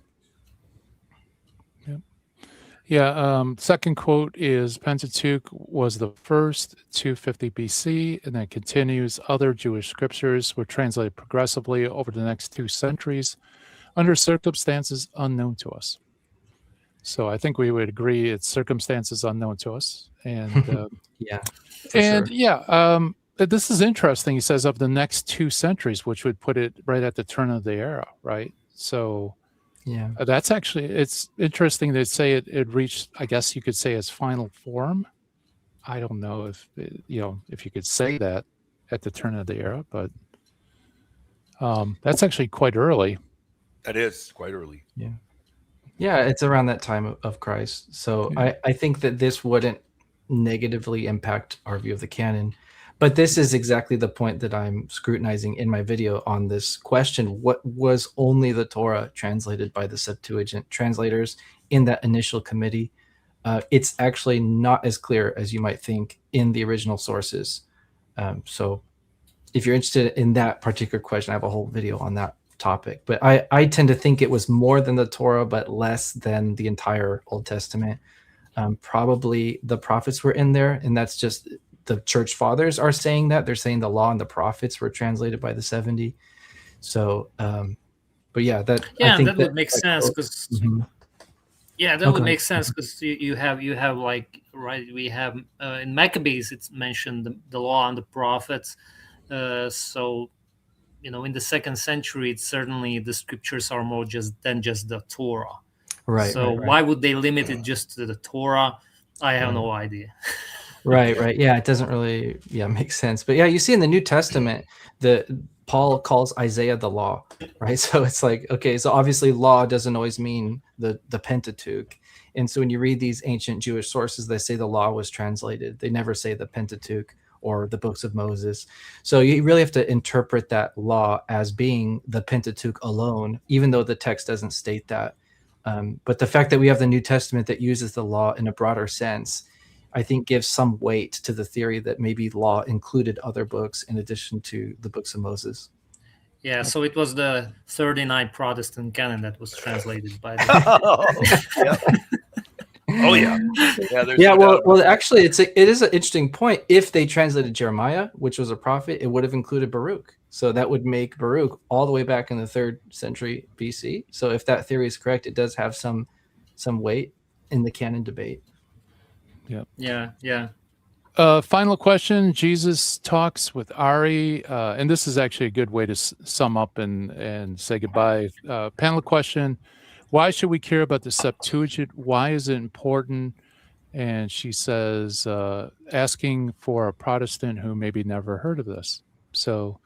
Yeah, second quote is Pentateuch was the first 250 BC, and then continues, other Jewish scriptures were translated progressively over the next 2 centuries under circumstances unknown to us. So I think we would agree it's circumstances unknown to us. And yeah, and sure. yeah, this is interesting. He says of the next 2 centuries, which would put it right at the turn of the era, right? So yeah, that's actually, it's interesting to say it reached, I guess you could say, its final form. I don't know if if you could say that at the turn of the era, but that's actually quite early. That is quite early. Yeah, it's around that time of Christ. So Yeah. I think that this wouldn't negatively impact our view of the canon. But this is exactly the point that I'm scrutinizing in my video on this question. What was only the Torah translated by the Septuagint translators in that initial committee? It's actually not as clear as you might think in the original sources. So if you're interested in that particular question, I have a whole video on that topic. But I tend to think it was more than the Torah, but less than the entire Old Testament. Probably the prophets were in there, and that's just the church fathers are saying that. They're saying the law and the prophets were translated by the 70. So, but yeah, I think that would make sense because would make sense because you have like, right, we have in Maccabees it's mentioned the law and the prophets. So, in the 2nd century, it's certainly the scriptures are more than just the Torah. Right. So why would they limit it just to the Torah? I have no idea. Right. Yeah, it doesn't really make sense. But yeah, you see in the New Testament that Paul calls Isaiah the law, right? So it's like, okay, so obviously law doesn't always mean the Pentateuch. And so when you read these ancient Jewish sources, they say the law was translated. They never say the Pentateuch or the books of Moses. So you really have to interpret that law as being the Pentateuch alone, even though the text doesn't state that. But the fact that we have the New Testament that uses the law in a broader sense, I think gives some weight to the theory that maybe law included other books in addition to the books of Moses. Yeah, so it was the 39 Protestant canon that was translated by the... Oh yeah. Well, actually, it is an interesting point. If they translated Jeremiah, which was a prophet, it would have included Baruch. So that would make Baruch all the way back in the 3rd century BC. So if that theory is correct, it does have some weight in the canon debate. Yeah. Final question. Jesus talks with Ari, and this is actually a good way to sum up and say goodbye. Panel question. Why should we care about the Septuagint? Why is it important? And she says, asking for a Protestant who maybe never heard of this. So,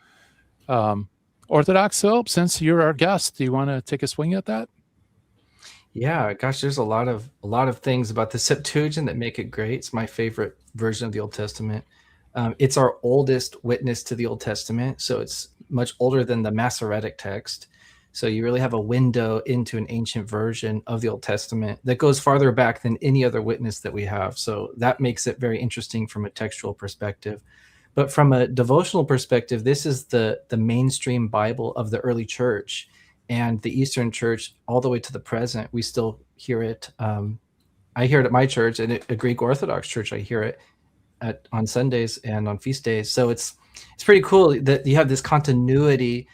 Orthodox Philip, since you're our guest, do you want to take a swing at that? Yeah, gosh, there's a lot of things about the Septuagint that make it great. It's my favorite version of the Old Testament. It's our oldest witness to the Old Testament, so it's much older than the Masoretic text. So you really have a window into an ancient version of the Old Testament that goes farther back than any other witness that we have. So that makes it very interesting from a textual perspective. But from a devotional perspective, this is the mainstream Bible of the early church. And the Eastern Church, all the way to the present, we still hear it. I hear it at my church, and a Greek Orthodox church, I hear it on Sundays and on feast days. So it's pretty cool that you have this continuity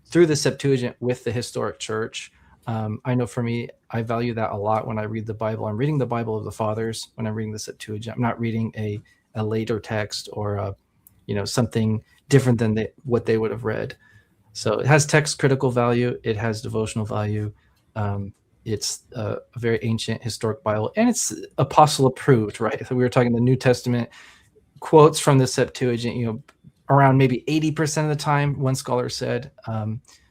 through the Septuagint with the historic church. I know for me, I value that a lot when I read the Bible. I'm reading the Bible of the Fathers when I'm reading the Septuagint. I'm not reading a later text or something different than what they would have read. So it has text critical value. It has devotional value. It's a very ancient historic Bible, and it's apostle approved, right? So we were talking the New Testament quotes from the Septuagint, around maybe 80% of the time, one scholar said.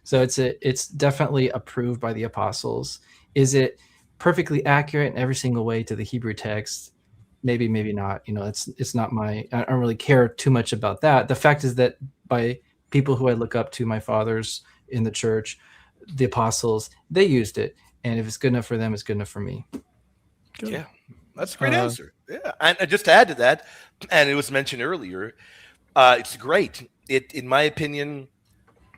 So it's definitely approved by the apostles. Is it perfectly accurate in every single way to the Hebrew text? Maybe not. It's not I don't really care too much about that. The fact is that by people who I look up to, my fathers in the church, the apostles, they used it. And if it's good enough for them, it's good enough for me. Good. Yeah, that's a great answer. Yeah, and just to add to that, and it was mentioned earlier, it's great. It, in my opinion,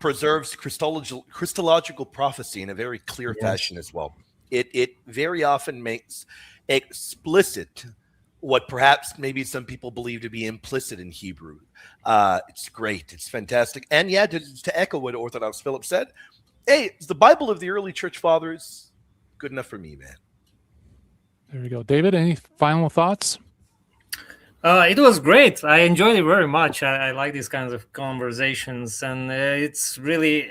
preserves Christological prophecy in a very clear fashion as well. It very often makes explicit what perhaps maybe some people believe to be implicit in Hebrew. It's great. It's fantastic. And yeah, to echo what Orthodox Philip said, hey, it's the Bible of the early church fathers. Good enough for me, man. There we go. David, any final thoughts? It was great. I enjoyed it very much. I like these kinds of conversations, and it's really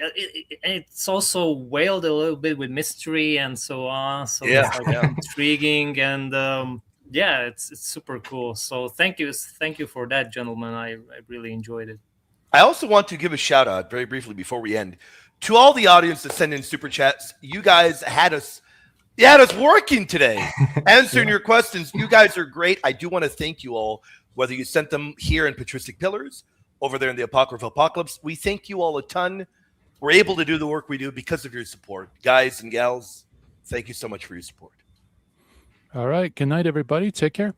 it's also veiled a little bit with mystery and so on. So it's intriguing, and it's super cool. So thank you for that, gentlemen. I really enjoyed it. I also want to give a shout out very briefly before we end to all the audience that send in super chats. You guys had us working today, answering your questions. You guys are great. I do want to thank you all whether you sent them here in Patristic Pillars, over there in the Apocrypha Apocalypse. We thank you all a ton. We're able to do the work we do because of your support. Guys and gals, thank you so much for your support. All right. Good night, everybody. Take care.